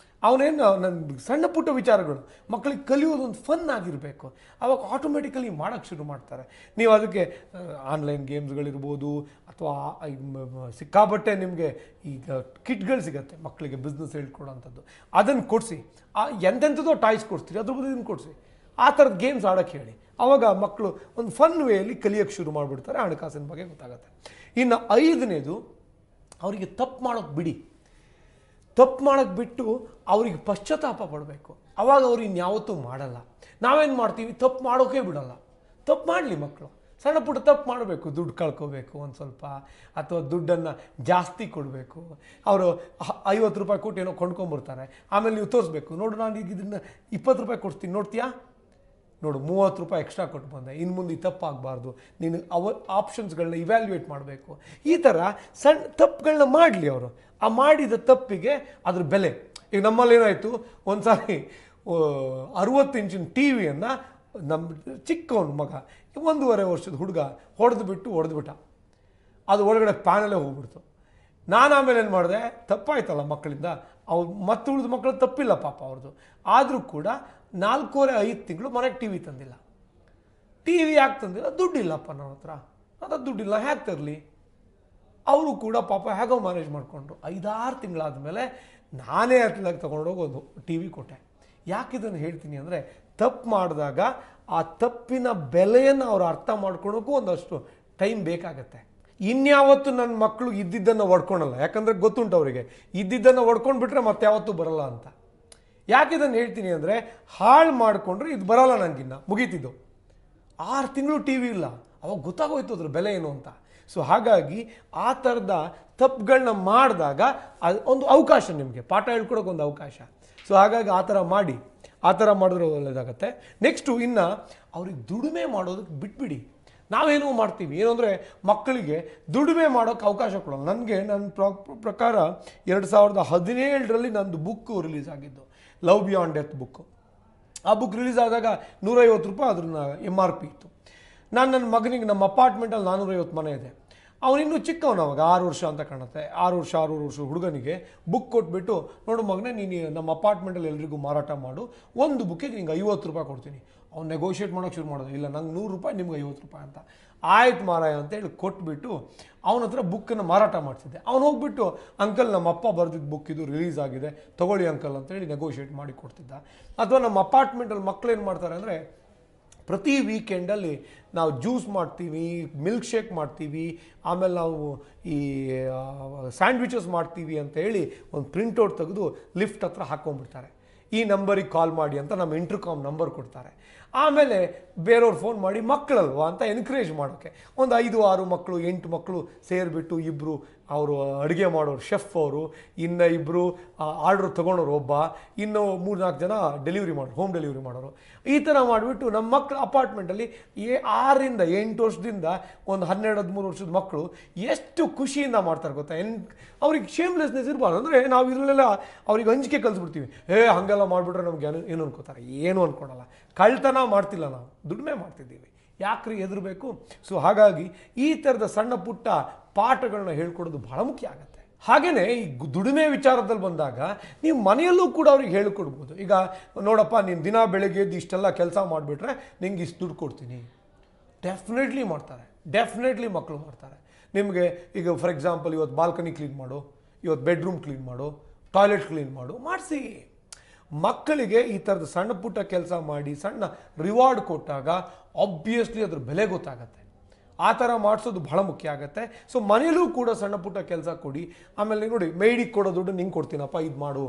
ಅವನೇನು ನನ್ನ ಸಣ್ಣ ಪುಟ್ಟ ವಿಚಾರಗಳು ಮಕ್ಕಳಿಗೆ ಕಲಿಯೋದು ಒಂದು ಫನ್ ಆಗಿರಬೇಕು. ಅವಾಗ ಆಟೋಮೆಟಿಕಲಿ ಮಾಡೋಕ್ಕೆ ಶುರು ಮಾಡ್ತಾರೆ. ನೀವು ಅದಕ್ಕೆ ಆನ್ಲೈನ್ ಗೇಮ್ಸ್ಗಳಿರ್ಬೋದು, ಅಥವಾ ಸಿಕ್ಕಾಬಟ್ಟೆ ನಿಮಗೆ ಈಗ ಕಿಟ್ಗಳು ಸಿಗುತ್ತೆ ಮಕ್ಕಳಿಗೆ ಬಿಸ್ನೆಸ್ ಹೇಳ್ಕೊಡೋಂಥದ್ದು. ಅದನ್ನು ಕೊಡಿಸಿ. ಎಂತೆಂಥದ್ದೋ ಟಾಯ್ಸ್ ಕೊಡ್ತೀರಿ, ಅದ್ರ ಬದಲು ಇದನ್ನು ಕೊಡಿಸಿ. ಆ ಥರದ ಗೇಮ್ಸ್ ಆಡೋಕ್ಕೆ ಹೇಳಿ. ಆವಾಗ ಮಕ್ಕಳು ಒಂದು ಫನ್ ವೇಯಲ್ಲಿ ಕಲಿಯೋಕ್ಕೆ ಶುರು ಮಾಡಿಬಿಡ್ತಾರೆ, ಹಣಕಾಸಿನ ಬಗ್ಗೆ ಗೊತ್ತಾಗುತ್ತೆ. ಇನ್ನು 5ನೇದು, ಅವರಿಗೆ ತಪ್ಪು ಮಾಡೋಕ್ಕೆ ಬಿಡಿ. ತಪ್ಪು ಮಾಡೋಕ್ಕೆ ಬಿಟ್ಟು ಅವ್ರಿಗೆ ಪಶ್ಚಾತ್ತಾಪ ಪಡಬೇಕು. ಅವಾಗ ಅವ್ರು ಇನ್ಯಾವತ್ತೂ ಮಾಡಲ್ಲ. ನಾವೇನು ಮಾಡ್ತೀವಿ, ತಪ್ಪು ಮಾಡೋಕೆ ಬಿಡಲ್ಲ. ತಪ್ಪು ಮಾಡಲಿ ಮಕ್ಕಳು, ಸಣ್ಣ ಪುಟ್ಟ ತಪ್ಪು ಮಾಡಬೇಕು, ದುಡ್ಡು ಕಳ್ಕೋಬೇಕು ಒಂದು ಸ್ವಲ್ಪ, ಅಥವಾ ದುಡ್ಡನ್ನು ಜಾಸ್ತಿ ಕೊಡಬೇಕು. ಅವರು 50 ರೂಪಾಯಿ ಕೊಟ್ಟು ಏನೋ ಕೊಂಡ್ಕೊಂಬರ್ತಾರೆ, ಆಮೇಲೆ ನೀವು ತೋರಿಸ್ಬೇಕು, ನೋಡು ನಾನು ಈಗ ಇದನ್ನು 20 ರೂಪಾಯಿ ಕೊಡ್ತೀನಿ, ನೋಡ್ತೀಯಾ, ನೋಡು 30 ರೂಪಾಯಿ ಎಕ್ಸ್ಟ್ರಾ ಕೊಟ್ಟು ಬಂದೆ, ಇನ್ನು ಮುಂದೆ ತಪ್ಪಾಗಬಾರ್ದು, ನೀನು ಆಪ್ಷನ್ಸ್ಗಳನ್ನ ಇವ್ಯಾಲ್ಯೂಯೇಟ್ ಮಾಡಬೇಕು. ಈ ಥರ ಸಣ್ಣ ತಪ್ಪುಗಳನ್ನ ಮಾಡಲಿ ಅವರು. ಆ ಮಾಡಿದ ತಪ್ಪಿಗೆ ಅದ್ರ ಬೆಲೆ. ಈಗ ನಮ್ಮಲ್ಲಿ ಏನಾಯಿತು, ಒಂದು ಸಾರಿ 60 ಇಂಚಿನ ಟಿ ವಿಯನ್ನು ನಮ್ಮ ಚಿಕ್ಕವನು ಮಗ 1.5 ವರ್ಷದ ಹುಡುಗ ಹೊಡೆದ್ಬಿಟ್ಟ. ಅದು ಒಳಗಡೆ ಪ್ಯಾನಲ್ಲೇ ಹೋಗ್ಬಿಡ್ತು. ನಾನು ಆಮೇಲೆ ಏನು ಮಾಡಿದೆ, ತಪ್ಪಾಯ್ತಲ್ಲ ಮಕ್ಕಳಿಂದ, ಅವ್ರು ಮತ್ತೆ ಉಳಿದ ಮಕ್ಕಳು ತಪ್ಪಿಲ್ಲ ಪಾಪ ಅವ್ರದ್ದು. ಆದರೂ ಕೂಡ 4.5 ತಿಂಗಳು ಮನೆಗೆ ಟಿ ವಿ ತಂದಿಲ್ಲ. ಟಿ ವಿ ಯಾಕೆ ತಂದಿಲ್ಲ? ದುಡ್ಡಿಲ್ಲಪ್ಪ ನನ್ನ ಹತ್ರ, ಅದು ದುಡ್ಡಿಲ್ಲ, ಹೇಗೆ ತರಲಿ? ಅವರು ಕೂಡ ಪಾಪ ಹೇಗೋ ಮ್ಯಾನೇಜ್ ಮಾಡಿಕೊಂಡ್ರು. 5-6 ತಿಂಗಳಾದ ಮೇಲೆ ನಾನೇ ಅಟ್ಲಾಗಿ ತೊಗೊಂಡೋಗಿ ಒಂದು ಟಿ ವಿ ಕೊಟ್ಟೆ. ಯಾಕೆ ಇದನ್ನು ಹೇಳ್ತೀನಿ ಅಂದರೆ, ತಪ್ಪು ಮಾಡಿದಾಗ ಆ ತಪ್ಪಿನ ಬೆಲೆಯನ್ನು ಅವ್ರು ಅರ್ಥ ಮಾಡ್ಕೊಳೋಕ್ಕೂ ಒಂದಷ್ಟು ಟೈಮ್ ಬೇಕಾಗತ್ತೆ. ಇನ್ಯಾವತ್ತು ನನ್ನ ಮಕ್ಕಳು ಇದ್ದಿದ್ದನ್ನು ಹೊಡ್ಕೊಳಲ್ಲ, ಯಾಕಂದರೆ ಗೊತ್ತುಂಟು ಅವರಿಗೆ, ಇದ್ದಿದ್ದನ್ನು ಹೊಡ್ಕೊಂಡ್ಬಿಟ್ರೆ ಮತ್ತೆ ಯಾವತ್ತೂ ಬರಲ್ಲ ಅಂತ. ಯಾಕೆ ಇದನ್ನು ಹೇಳ್ತೀನಿ ಅಂದರೆ, ಹಾಳು ಮಾಡಿಕೊಂಡ್ರೆ ಇದು ಬರಲ್ಲ ನನಗಿನ್ನ ಮುಗೀತಿದ್ದು. 6 ತಿಂಗಳು ಟಿ ವಿ ಇಲ್ಲ, ಅವಾಗ ಗೊತ್ತಾಗೋಯ್ತು ಅದ್ರ ಬೆಲೆ ಏನು ಅಂತ. ಸೊ ಹಾಗಾಗಿ ಆ ಥರದ ತಪ್ಪುಗಳನ್ನ ಮಾಡಿದಾಗ ಅದು ಒಂದು ಅವಕಾಶ, ನಿಮಗೆ ಪಾಠ ಹೇಳ್ಕೊಡೋಕೆ ಒಂದು ಅವಕಾಶ. ಸೊ ಹಾಗಾಗಿ ಆ ಥರ ಮಾಡಿದ್ರೆ ಒಳ್ಳೆಯದಾಗತ್ತೆ. ನೆಕ್ಸ್ಟು ಇನ್ನು ಅವ್ರಿಗೆ ದುಡಿಮೆ ಮಾಡೋದಕ್ಕೆ ಬಿಟ್ಬಿಡಿ. ನಾವೇನೋ ಮಾಡ್ತೀವಿ, ಏನು ಅಂದರೆ ಮಕ್ಕಳಿಗೆ ದುಡಿಮೆ ಮಾಡೋಕ್ಕೆ ಅವಕಾಶ ಕೊಡೋಲ್ಲ. ನನಗೆ ನನ್ನ ಪ್ರಕಾರ 2017ರಲ್ಲಿ ನಂದು ಬುಕ್ಕು ರಿಲೀಸ್ ಆಗಿದ್ದು, ಲವ್ ಬಿಯಾಂಡ್ ಡೆತ್ ಬುಕ್ಕು. ಆ ಬುಕ್ ರಿಲೀಸ್ ಆದಾಗ 150 ರೂಪಾಯಿ ಅದ್ರನ್ನ MRP ಇತ್ತು. ನಾನು ನನ್ನ ಮಗನಿಗೆ, ನಮ್ಮ ಅಪಾರ್ಟ್ಮೆಂಟಲ್ಲಿ 450 ಮನೆ ಇದೆ, ಅವನಿನ್ನೂ ಚಿಕ್ಕವನು, ಅವಾಗ 6 ವರ್ಷ ಅಂತ ಕಾಣುತ್ತೆ, 6 ವರ್ಷ ಹುಡುಗನಿಗೆ ಬುಕ್ ಕೊಟ್ಬಿಟ್ಟು, ನೋಡು ಮಗನೇ, ನೀನು ನಮ್ಮ ಅಪಾರ್ಟ್ಮೆಂಟಲ್ಲಿ ಎಲ್ರಿಗೂ ಮಾರಾಟ ಮಾಡು, ಒಂದು ಬುಕ್ಕಿಗೆ ನಿಂಗೆ 50 ರೂಪಾಯಿ ಕೊಡ್ತೀನಿ. ಅವ್ನು ನೆಗೋಷಿಯೇಟ್ ಮಾಡೋಕ್ಕೆ ಶುರು ಮಾಡೋದು, ಇಲ್ಲ ನಂಗೆ 100 ರೂಪಾಯಿ, ನಿಮ್ಗೆ 50 ರೂಪಾಯಿ ಅಂತ. ಆಯ್ತು ಮಾರಾಯ ಅಂತೇಳಿ ಕೊಟ್ಬಿಟ್ಟು ಅವನ ಹತ್ರ ಬುಕ್ಕನ್ನು ಮಾರಾಟ ಮಾಡ್ತಿದ್ದೆ. ಅವ್ನು ಹೋಗ್ಬಿಟ್ಟು, ಅಂಕಲ್ ನಮ್ಮ ಅಪ್ಪ ಬರೆದಿದ್ದ ಬುಕ್ ಇದು ರಿಲೀಸ್ ಆಗಿದೆ, ತೊಗೊಳ್ಳಿ ಅಂಕಲ್ ಅಂತೇಳಿ ನೆಗೋಷಿಯೇಟ್ ಮಾಡಿ ಕೊಡ್ತಿದ್ದ. ಅಥವಾ ನಮ್ಮ ಅಪಾರ್ಟ್ಮೆಂಟಲ್ಲಿ ಮಕ್ಕಳು ಏನು ಮಾಡ್ತಾರೆ ಅಂದರೆ, ಪ್ರತಿ ವೀಕೆಂಡಲ್ಲಿ ನಾವು ಜ್ಯೂಸ್ ಮಾಡ್ತೀವಿ, ಮಿಲ್ಕ್ ಶೇಕ್ ಮಾಡ್ತೀವಿ, ಆಮೇಲೆ ನಾವು ಈ ಸ್ಯಾಂಡ್ವಿಚಸ್ ಮಾಡ್ತೀವಿ ಅಂತ ಹೇಳಿ ಒಂದು ಪ್ರಿಂಟೌಟ್ ತೆಗೆದು ಲಿಫ್ಟ್ ಹತ್ರ ಹಾಕ್ಕೊಂಡ್ಬಿಡ್ತಾರೆ. ಈ ನಂಬರಿಗೆ ಕಾಲ್ ಮಾಡಿ ಅಂತ ನಮ್ಮ ಇಂಟರ್ಕಾಮ್ ನಂಬರ್ ಕೊಡ್ತಾರೆ. ಆಮೇಲೆ ಬೇರೆಯವ್ರು ಫೋನ್ ಮಾಡಿ, ಮಕ್ಕಳಲ್ವಾ ಅಂತ ಎನ್ಕರೇಜ್ ಮಾಡೋಕ್ಕೆ ಒಂದು 5-6 ಮಕ್ಕಳು 8 ಮಕ್ಕಳು ಸೇರಿಬಿಟ್ಟು, ಇಬ್ಬರು ಅವರು ಅಡುಗೆ ಮಾಡೋರು ಶೆಫ್ ಅವರು, ಇನ್ನು ಇಬ್ಬರು ಆರ್ಡ್ರ್ ತೊಗೊಂಡವ್ರು, ಒಬ್ಬ, ಇನ್ನು 3-4 ಜನ ಡೆಲಿವರಿ ಮಾಡೋರು, ಹೋಮ್ ಡೆಲಿವರಿ ಮಾಡೋರು. ಈ ಥರ ಮಾಡಿಬಿಟ್ಟು ನಮ್ಮ ಮಕ್ಕಳು ಅಪಾರ್ಟ್ಮೆಂಟಲ್ಲಿ 6ರಿಂದ 8 ವರ್ಷದಿಂದ ಒಂದು 12-13 ವರ್ಷದ ಮಕ್ಕಳು ಎಷ್ಟು ಖುಷಿಯಿಂದ ಮಾಡ್ತಾರೆ ಗೊತ್ತಾ. ಅವ್ರಿಗೆ ಶೇಮ್ಲೆಸ್ನೆಸ್ ಇರಬಾರ್ದು. ಅಂದರೆ ನಾವು ಇದರಲ್ಲೆಲ್ಲ ಅವ್ರಿಗೆ ಅಂಜಿಕೆ ಕಲಿಸ್ಬಿಡ್ತೀವಿ, ಹಾಗೆಲ್ಲ ಮಾಡಿಬಿಟ್ರೆ ನಮ್ಗೆ ಏನು ಅನ್ಕೋತಾರೆ, ಏನು ಅಂದ್ಕೊಳಲ್ಲ. ಕಳ್ತನ ಮಾಡ್ತಿಲ್ಲ, ನಾವು ದುಡಿಮೆ ಮಾಡ್ತಿದ್ದೀವಿ, ಯಾಕ್ರಿ ಹೆದರಬೇಕು? ಸೊ ಹಾಗಾಗಿ ಈ ಥರದ ಸಣ್ಣ ಪುಟ್ಟ ಪಾಠಗಳನ್ನ ಹೇಳ್ಕೊಡೋದು ಬಹಳ ಮುಖ್ಯ ಆಗುತ್ತೆ. ಹಾಗೆಯೇ ಈ ದುಡಿಮೆ ವಿಚಾರದಲ್ಲಿ ಬಂದಾಗ ನೀವು ಮನೆಯಲ್ಲೂ ಕೂಡ ಅವ್ರಿಗೆ ಹೇಳಿಕೊಡ್ಬೋದು. ಈಗ ನೋಡಪ್ಪ, ನೀನು ದಿನ ಬೆಳಗ್ಗೆ ಎದ್ದು ಇಷ್ಟೆಲ್ಲ ಕೆಲಸ ಮಾಡಿಬಿಟ್ರೆ ನಿಂಗೆ ಇಷ್ಟು ದುಡ್ಡು ಕೊಡ್ತೀನಿ. ಡೆಫಿನೆಟ್ಲಿ ಮಾಡ್ತಾರೆ, ಡೆಫಿನೆಟ್ಲಿ ಮಕ್ಕಳು ಮಾಡ್ತಾರೆ. ನಿಮಗೆ ಈಗ ಫಾರ್ ಎಕ್ಸಾಂಪಲ್, ಇವತ್ತು ಬಾಲ್ಕನಿ ಕ್ಲೀನ್ ಮಾಡು, ಇವತ್ತು ಬೆಡ್ರೂಮ್ ಕ್ಲೀನ್ ಮಾಡು, ಟಾಯ್ಲೆಟ್ ಕ್ಲೀನ್ ಮಾಡು, ಮಾಡಿಸಿ. ಮಕ್ಕಳಿಗೆ ಈ ಥರದ ಸಣ್ಣ ಪುಟ್ಟ ಕೆಲಸ ಮಾಡಿ ಸಣ್ಣ ರಿವಾರ್ಡ್ ಕೊಟ್ಟಾಗ ಆಬ್ವಿಯಸ್ಲಿ ಅದ್ರ ಬೆಲೆ ಗೊತ್ತಾಗತ್ತೆ. ಆ ಥರ ಮಾಡಿಸೋದು ಬಹಳ ಮುಖ್ಯ ಆಗುತ್ತೆ. ಸೊ ಮನೇಲೂ ಕೂಡ ಸಣ್ಣ ಪುಟ್ಟ ಕೆಲಸ ಕೊಡಿ. ಆಮೇಲೆ ನೋಡಿ, ಮೇಡಿಗೆ ಕೊಡೋ ದುಡ್ಡು ನಿಂಗೆ ಕೊಡ್ತೀನಪ್ಪ, ಇದು ಮಾಡು,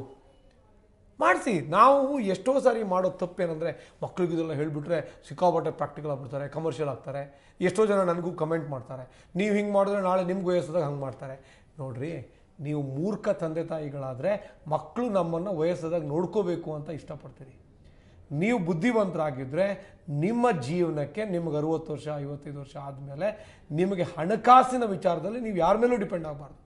ಮಾಡಿಸಿ. ನಾವು ಎಷ್ಟೋ ಸಾರಿ ಮಾಡೋ ತಪ್ಪೇನೆಂದರೆ, ಮಕ್ಳಿಗೆ ಇದೆಲ್ಲ ಹೇಳಿಬಿಟ್ರೆ ಸಿಕ್ಕಾಪಟ್ಟೆ ಪ್ರಾಕ್ಟಿಕಲ್ ಆಗ್ಬಿಡ್ತಾರೆ, ಕಮರ್ಷಿಯಲ್ ಆಗ್ತಾರೆ. ಎಷ್ಟೋ ಜನ ನನಗೂ ಕಮೆಂಟ್ ಮಾಡ್ತಾರೆ, ನೀವು ಹಿಂಗೆ ಮಾಡಿದ್ರೆ ನಾಳೆ ನಿಮ್ಗೆ ವಯಸ್ಸದಾಗ ಹಂಗೆ ಮಾಡ್ತಾರೆ. ನೋಡಿರಿ, ನೀವು ಮೂರ್ಖ ತಂದೆ ತಾಯಿಗಳಾದರೆ ಮಕ್ಕಳು ನಮ್ಮನ್ನು ವಯಸ್ಸದಾಗ ನೋಡ್ಕೋಬೇಕು ಅಂತ ಇಷ್ಟಪಡ್ತೀರಿ. ನೀವು ಬುದ್ಧಿವಂತರಾಗಿದ್ದರೆ ನಿಮ್ಮ ಜೀವನಕ್ಕೆ, ನಿಮ್ಗೆ 60 ವರ್ಷ 55 ವರ್ಷ ಆದಮೇಲೆ ನಿಮಗೆ ಹಣಕಾಸಿನ ವಿಚಾರದಲ್ಲಿ ನೀವು ಯಾರ ಮೇಲೂ ಡಿಪೆಂಡ್ ಆಗಬಾರ್ದು.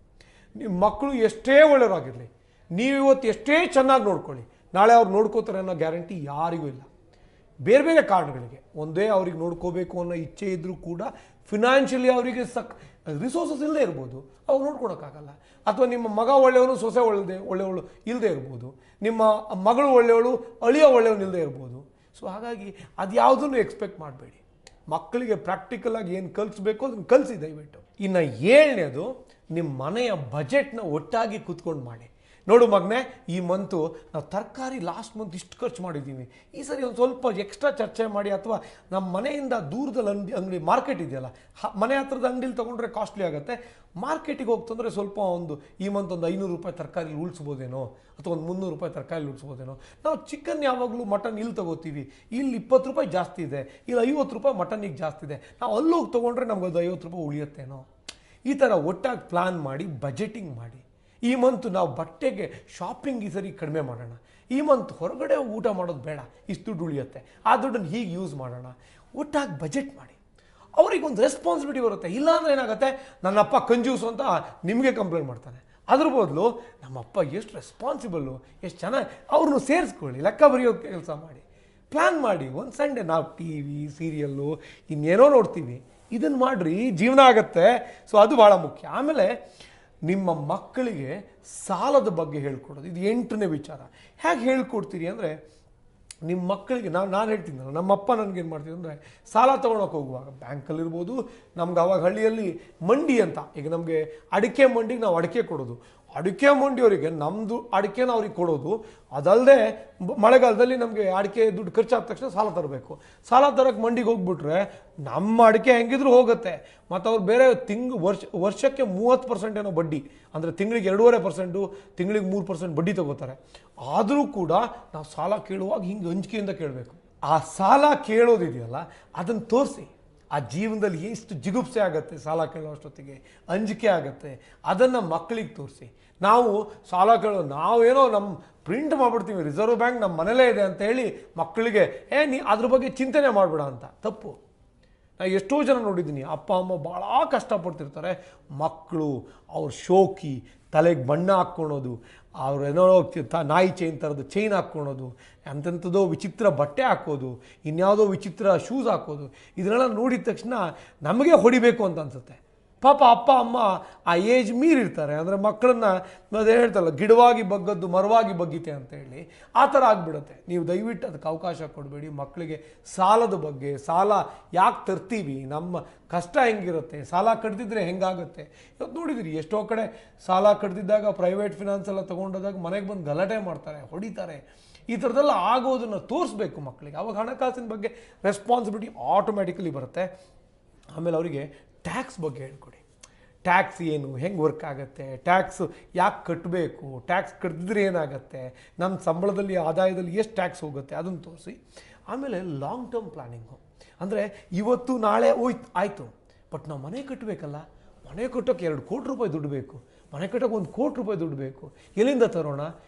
ನಿಮ್ಮ ಮಕ್ಕಳು ಎಷ್ಟೇ ಒಳ್ಳೆಯವರಾಗಿರಲಿ, ನೀವು ಇವತ್ತು ಎಷ್ಟೇ ಚೆನ್ನಾಗಿ ನೋಡ್ಕೊಳ್ಳಿ, ನಾಳೆ ಅವ್ರು ನೋಡ್ಕೋತಾರೆ ಅನ್ನೋ ಗ್ಯಾರಂಟಿ ಯಾರಿಗೂ ಇಲ್ಲ. ಬೇರೆ ಬೇರೆ ಕಾರಣಗಳಿಗೆ, ಒಂದೇ ಅವ್ರಿಗೆ ನೋಡ್ಕೋಬೇಕು ಅನ್ನೋ ಇಚ್ಛೆ ಇದ್ದರೂ ಕೂಡ ಫಿನಾನ್ಷಿಯಲಿ ಅವರಿಗೆ ರಿಸೋರ್ಸಸ್ ಇಲ್ಲದೆ ಇರ್ಬೋದು, ಅವಾಗ ನೋಡ್ಕೊಳಕ್ಕಾಗಲ್ಲ. ಅಥವಾ ನಿಮ್ಮ ಮಗ ಒಳ್ಳೆಯವನು, ಸೊಸೆ ಒಳ್ಳೆಯವಳು ಇಲ್ಲದೆ ಇರ್ಬೋದು, ನಿಮ್ಮ ಮಗಳು ಒಳ್ಳೆಯವಳು, ಅಳಿಯ ಒಳ್ಳೆಯವನು ಇಲ್ಲದೆ ಇರ್ಬೋದು. ಸೊ ಹಾಗಾಗಿ ಅದು ಯಾವುದನ್ನು ಎಕ್ಸ್ಪೆಕ್ಟ್ ಮಾಡಬೇಡಿ. ಮಕ್ಕಳಿಗೆ ಪ್ರಾಕ್ಟಿಕಲಾಗಿ ಏನು ಕಲಿಸ್ಬೇಕು ಅದನ್ನು ಕಲಿಸಿ ದಯವಿಟ್ಟು. ಇನ್ನು 7ನೇದು, ನಿಮ್ಮ ಮನೆಯ ಬಜೆಟ್ನ ಒಟ್ಟಾಗಿ ಕೂತ್ಕೊಂಡು ಮಾಡಿ. ನೋಡು ಮಗನೇ, ಈ ಮಂತು ನಾವು ತರಕಾರಿ ಲಾಸ್ಟ್ ಮಂತ್ ಇಷ್ಟು ಖರ್ಚು ಮಾಡಿದ್ದೀವಿ, ಈ ಸರಿ ಒಂದು ಸ್ವಲ್ಪ ಎಕ್ಸ್ಟ್ರಾ ಚರ್ಚೆ ಮಾಡಿ, ಅಥವಾ ನಮ್ಮ ಮನೆಯಿಂದ ದೂರದಲ್ಲಿ ಅಂಗಡಿ ಮಾರ್ಕೆಟ್ ಇದೆಯಲ್ಲ, ಮನೆ ಹತ್ರದ ಅಂಗಡಿಲಿ ತೊಗೊಂಡ್ರೆ ಕಾಸ್ಟ್ಲಿ ಆಗುತ್ತೆ, ಮಾರ್ಕೆಟಿಗೆ ಹೋಗ್ತಂದ್ರೆ ಸ್ವಲ್ಪ ಈ ಮಂತ್ ಒಂದು 500 ರೂಪಾಯಿ ತರಕಾರಿ ಉಳಿಸ್ಬೋದೇನೋ, ಅಥವಾ ಒಂದು 300 ರೂಪಾಯಿ ತರಕಾರಿ ಉಳಿಸ್ಬೋದೇನೋ. ನಾವು ಚಿಕನ್ ಯಾವಾಗಲೂ ಮಟನ್ ಇಲ್ಲಿ ತೊಗೋತೀವಿ, ಇಲ್ಲಿ 20 ರೂಪಾಯಿ ಜಾಸ್ತಿ ಇದೆ, ಇಲ್ಲಿ 50 ರೂಪಾಯಿ ಮಟನ್ನಿಗೆ ಜಾಸ್ತಿ ಇದೆ, ನಾವು ಅಲ್ಲೋಗಿ ತೊಗೊಂಡ್ರೆ ನಮ್ಗೆ ಅದು 50 ರೂಪಾಯಿ ಉಳಿಯುತ್ತೇನೋ. ಈ ಥರ ಒಟ್ಟಾಗಿ ಪ್ಲ್ಯಾನ್ ಮಾಡಿ ಬಜೆಟಿಂಗ್ ಮಾಡಿ, ಈ ಮಂತ್ ನಾವು ಬಟ್ಟೆಗೆ ಶಾಪಿಂಗ್ ಈ ಸರಿ ಕಡಿಮೆ ಮಾಡೋಣ, ಈ ಮಂತ್ ಹೊರಗಡೆ ಊಟ ಮಾಡೋದು ಬೇಡ, ಇಷ್ಟು ದುಡ್ಡು ಉಳಿಯುತ್ತೆ, ಆ ದುಡ್ಡನ್ನು ಹೀಗೆ ಯೂಸ್ ಮಾಡೋಣ, ಒಟ್ಟಾಗಿ ಬಜೆಟ್ ಮಾಡಿ. ಅವ್ರಿಗೊಂದು ರೆಸ್ಪಾನ್ಸಿಬಿಲಿಟಿ ಬರುತ್ತೆ. ಇಲ್ಲಾಂದ್ರೆ ಏನಾಗುತ್ತೆ, ನನ್ನಪ್ಪ ಕಂಜೂಸು ಅಂತ ನಿಮಗೆ ಕಂಪ್ಲೇಂಟ್ ಮಾಡ್ತಾನೆ. ಅದ್ರ ಬದಲು ನಮ್ಮಪ್ಪ ಎಷ್ಟು ರೆಸ್ಪಾನ್ಸಿಬಲ್ಲು, ಎಷ್ಟು ಚೆನ್ನಾಗಿ ಅವ್ರನ್ನೂ ಸೇರಿಸ್ಕೊಳ್ಳಿ, ಲೆಕ್ಕ ಬರೆಯೋ ಕೆಲಸ ಮಾಡಿ, ಪ್ಲ್ಯಾನ್ ಮಾಡಿ. ಒಂದು ಸಂಡೇ ನಾವು TV ಸೀರಿಯಲ್ಲು ಇನ್ನೇನೋ ನೋಡ್ತೀವಿ, ಇದನ್ನು ಮಾಡಿರಿ, ಜೀವನ ಆಗತ್ತೆ. ಸೊ ಅದು ಭಾಳ ಮುಖ್ಯ. ಆಮೇಲೆ ನಿಮ್ಮ ಮಕ್ಕಳಿಗೆ ಸಾಲದ ಬಗ್ಗೆ ಹೇಳ್ಕೊಡೋದು, ಇದು 8ನೇ ವಿಚಾರ. ಹೇಗೆ ಹೇಳ್ಕೊಡ್ತೀರಿ ಅಂದರೆ, ನಿಮ್ಮ ಮಕ್ಕಳಿಗೆ ನಾನು ಹೇಳ್ತೀನಿ, ನಮ್ಮಪ್ಪ ನನಗೇನು ಮಾಡ್ತೀನಿ ಅಂದರೆ, ಸಾಲ ತೊಗೊಳಕ್ಕೆ ಹೋಗುವಾಗ ಬ್ಯಾಂಕಲ್ಲಿರ್ಬೋದು, ನಮ್ಗೆ ಅವಾಗ ಹಳ್ಳಿಯಲ್ಲಿ ಮಂಡಿ ಅಂತ, ಈಗ ನಮಗೆ ಅಡಿಕೆ ಮಂಡಿಗೆ ನಾವು ಅಡಿಕೆ ಕೊಡೋದು, ಅಡಿಕೆ ಮಂಡಿಯವರಿಗೆ ನಮ್ಮದು ಅಡಿಕೆನ ಅವ್ರಿಗೆ ಕೊಡೋದು, ಅದಲ್ಲದೆ ಮಳೆಗಾಲದಲ್ಲಿ ನಮಗೆ ಅಡಿಕೆ ದುಡ್ಡು ಖರ್ಚಾದ ತಕ್ಷಣ ಸಾಲ ತರಬೇಕು. ಸಾಲ ತರಕ್ಕೆ ಮಂಡಿಗೆ ಹೋಗ್ಬಿಟ್ರೆ ನಮ್ಮ ಅಡಿಕೆ ಹೆಂಗಿದ್ರು ಹೋಗುತ್ತೆ, ಮತ್ತು ಅವ್ರು ಬೇರೆ ವರ್ಷಕ್ಕೆ 30% ಏನೋ ಬಡ್ಡಿ, ಅಂದರೆ ತಿಂಗಳಿಗೆ 2.5%, ತಿಂಗಳಿಗೆ 3% ಬಡ್ಡಿ ತಗೋತಾರೆ. ಆದರೂ ಕೂಡ ನಾವು ಸಾಲ ಕೇಳುವಾಗ ಹಿಂಗೆ ಅಂಜಿಕೆಯಿಂದ ಕೇಳಬೇಕು. ಆ ಸಾಲ ಕೇಳೋದಿದೆಯಲ್ಲ, ಅದನ್ನು ತೋರಿಸಿ. ಆ ಜೀವನದಲ್ಲಿ ಎಷ್ಟು ಜಿಗುಪ್ಸೆ ಆಗುತ್ತೆ ಸಾಲ ಕೇಳೋ ಅಷ್ಟೊತ್ತಿಗೆ, ಅಂಜಿಕೆ ಆಗುತ್ತೆ, ಅದನ್ನು ಮಕ್ಕಳಿಗೆ ತೋರಿಸಿ. ನಾವು ಸಾಲ ನಾವೇನೋ ನಮ್ಮ ಪ್ರಿಂಟ್ ಮಾಡಿಬಿಡ್ತೀವಿ, ರಿಸರ್ವ್ ಬ್ಯಾಂಕ್ ನಮ್ಮ ಮನೇಲೇ ಇದೆ ಅಂತ ಹೇಳಿ ಮಕ್ಕಳಿಗೆ ನೀ ಅದ್ರ ಬಗ್ಗೆ ಚಿಂತನೆ ಮಾಡಬೇಡ ಅಂತ. ತಪ್ಪು. ನಾನು ಎಷ್ಟೋ ಜನ ನೋಡಿದ್ದೀನಿ, ಅಪ್ಪ ಅಮ್ಮ ಭಾಳ ಕಷ್ಟಪಡ್ತಿರ್ತಾರೆ, ಮಕ್ಕಳು ಅವ್ರ ಶೋಕಿ ತಲೆಗೆ ಬಣ್ಣ ಹಾಕ್ಕೊಳೋದು, ಅವ್ರೇನೋ ನಾಯಿ ಚೈನ್ ಥರದ್ದು ಚೈನ್ ಹಾಕ್ಕೊಳೋದು, ಅಂಥಂಥದ್ದೋ ವಿಚಿತ್ರ ಬಟ್ಟೆ ಹಾಕೋದು, ಇನ್ಯಾವುದೋ ವಿಚಿತ್ರ ಶೂಸ್ ಹಾಕೋದು, ಇದನ್ನೆಲ್ಲ ನೋಡಿದ ತಕ್ಷಣ ನಮಗೆ ಹೊಡಿಬೇಕು ಅಂತ ಅನಿಸುತ್ತೆ. ಪಾಪ ಅಪ್ಪ ಅಮ್ಮ ಆ ಏಜ್ ಮೀರಿರ್ತಾರೆ, ಅಂದರೆ ಮಕ್ಕಳನ್ನ ಅದೇ ಹೇಳ್ತಾರಲ್ಲ, ಗಿಡವಾಗಿ ಬಗ್ಗದ್ದು ಮರವಾಗಿ ಬಗ್ಗೀತೆ ಅಂತ ಹೇಳಿ, ಆ ಥರ ಆಗಿಬಿಡುತ್ತೆ. ನೀವು ದಯವಿಟ್ಟು ಅದಕ್ಕೆ ಅವಕಾಶ ಕೊಡಬೇಡಿ. ಮಕ್ಕಳಿಗೆ ಸಾಲದ ಬಗ್ಗೆ, ಸಾಲ ಯಾಕೆ ತರ್ತೀವಿ, ನಮ್ಮ ಕಷ್ಟ ಹೆಂಗಿರುತ್ತೆ, ಸಾಲ ಕಟ್ದಿದ್ರೆ ಹೆಂಗಾಗುತ್ತೆ. ಇವತ್ತು ನೋಡಿದಿರಿ ಎಷ್ಟೋ ಕಡೆ ಸಾಲ ಕಟ್ದಿದ್ದಾಗ ಪ್ರೈವೇಟ್ ಫಿನಾನ್ಸ್ ಎಲ್ಲ ತೊಗೊಂಡೋದಾಗ ಮನೆಗೆ ಬಂದು ಗಲಾಟೆ ಮಾಡ್ತಾರೆ, ಹೊಡಿತಾರೆ. ಈ ಥರದ್ದೆಲ್ಲ ಆಗೋದನ್ನು ತೋರಿಸ್ಬೇಕು ಮಕ್ಕಳಿಗೆ. ಅವಾಗ ಹಣಕಾಸಿನ ಬಗ್ಗೆ ರೆಸ್ಪಾನ್ಸಿಬಿಲಿಟಿ ಆಟೋಮ್ಯಾಟಿಕಲಿ ಬರುತ್ತೆ. ಆಮೇಲೆ ಅವರಿಗೆ ಟ್ಯಾಕ್ಸ್ ಬಗ್ಗೆ ಹೇಳ್ಕೊಡಿ. ಟ್ಯಾಕ್ಸ್ ಏನು, ಹೆಂಗೆ ವರ್ಕ್ ಆಗುತ್ತೆ, ಟ್ಯಾಕ್ಸ್ ಯಾಕೆ ಕಟ್ಟಬೇಕು, ಟ್ಯಾಕ್ಸ್ ಕಟ್ಟಿದ್ರೆ ಏನಾಗುತ್ತೆ, ನಮ್ಮ ಸಂಬಳದಲ್ಲಿ ಆದಾಯದಲ್ಲಿ ಎಷ್ಟು ಟ್ಯಾಕ್ಸ್ ಹೋಗುತ್ತೆ ಅದನ್ನು ತೋರಿಸಿ. ಆಮೇಲೆ ಲಾಂಗ್ ಟರ್ಮ್ ಪ್ಲ್ಯಾನಿಂಗು, ಅಂದರೆ ಇವತ್ತು ನಾಳೆ ಆಯಿತು, ಬಟ್ ನಾವು ಮನೆ ಕಟ್ಟಬೇಕಲ್ಲ, ಮನೆ ಕಟ್ಟೋಕ್ಕೆ 2 ಕೋಟಿ ರೂಪಾಯಿ ದುಡ್ಡು ಬೇಕು, ಮನೆ ಕಟ್ಟೋಕ್ಕೆ 1 ಕೋಟಿ ರೂಪಾಯಿ ದುಡ್ಡು ಬೇಕು, ಎಲ್ಲಿಂದ ತರೋಣ,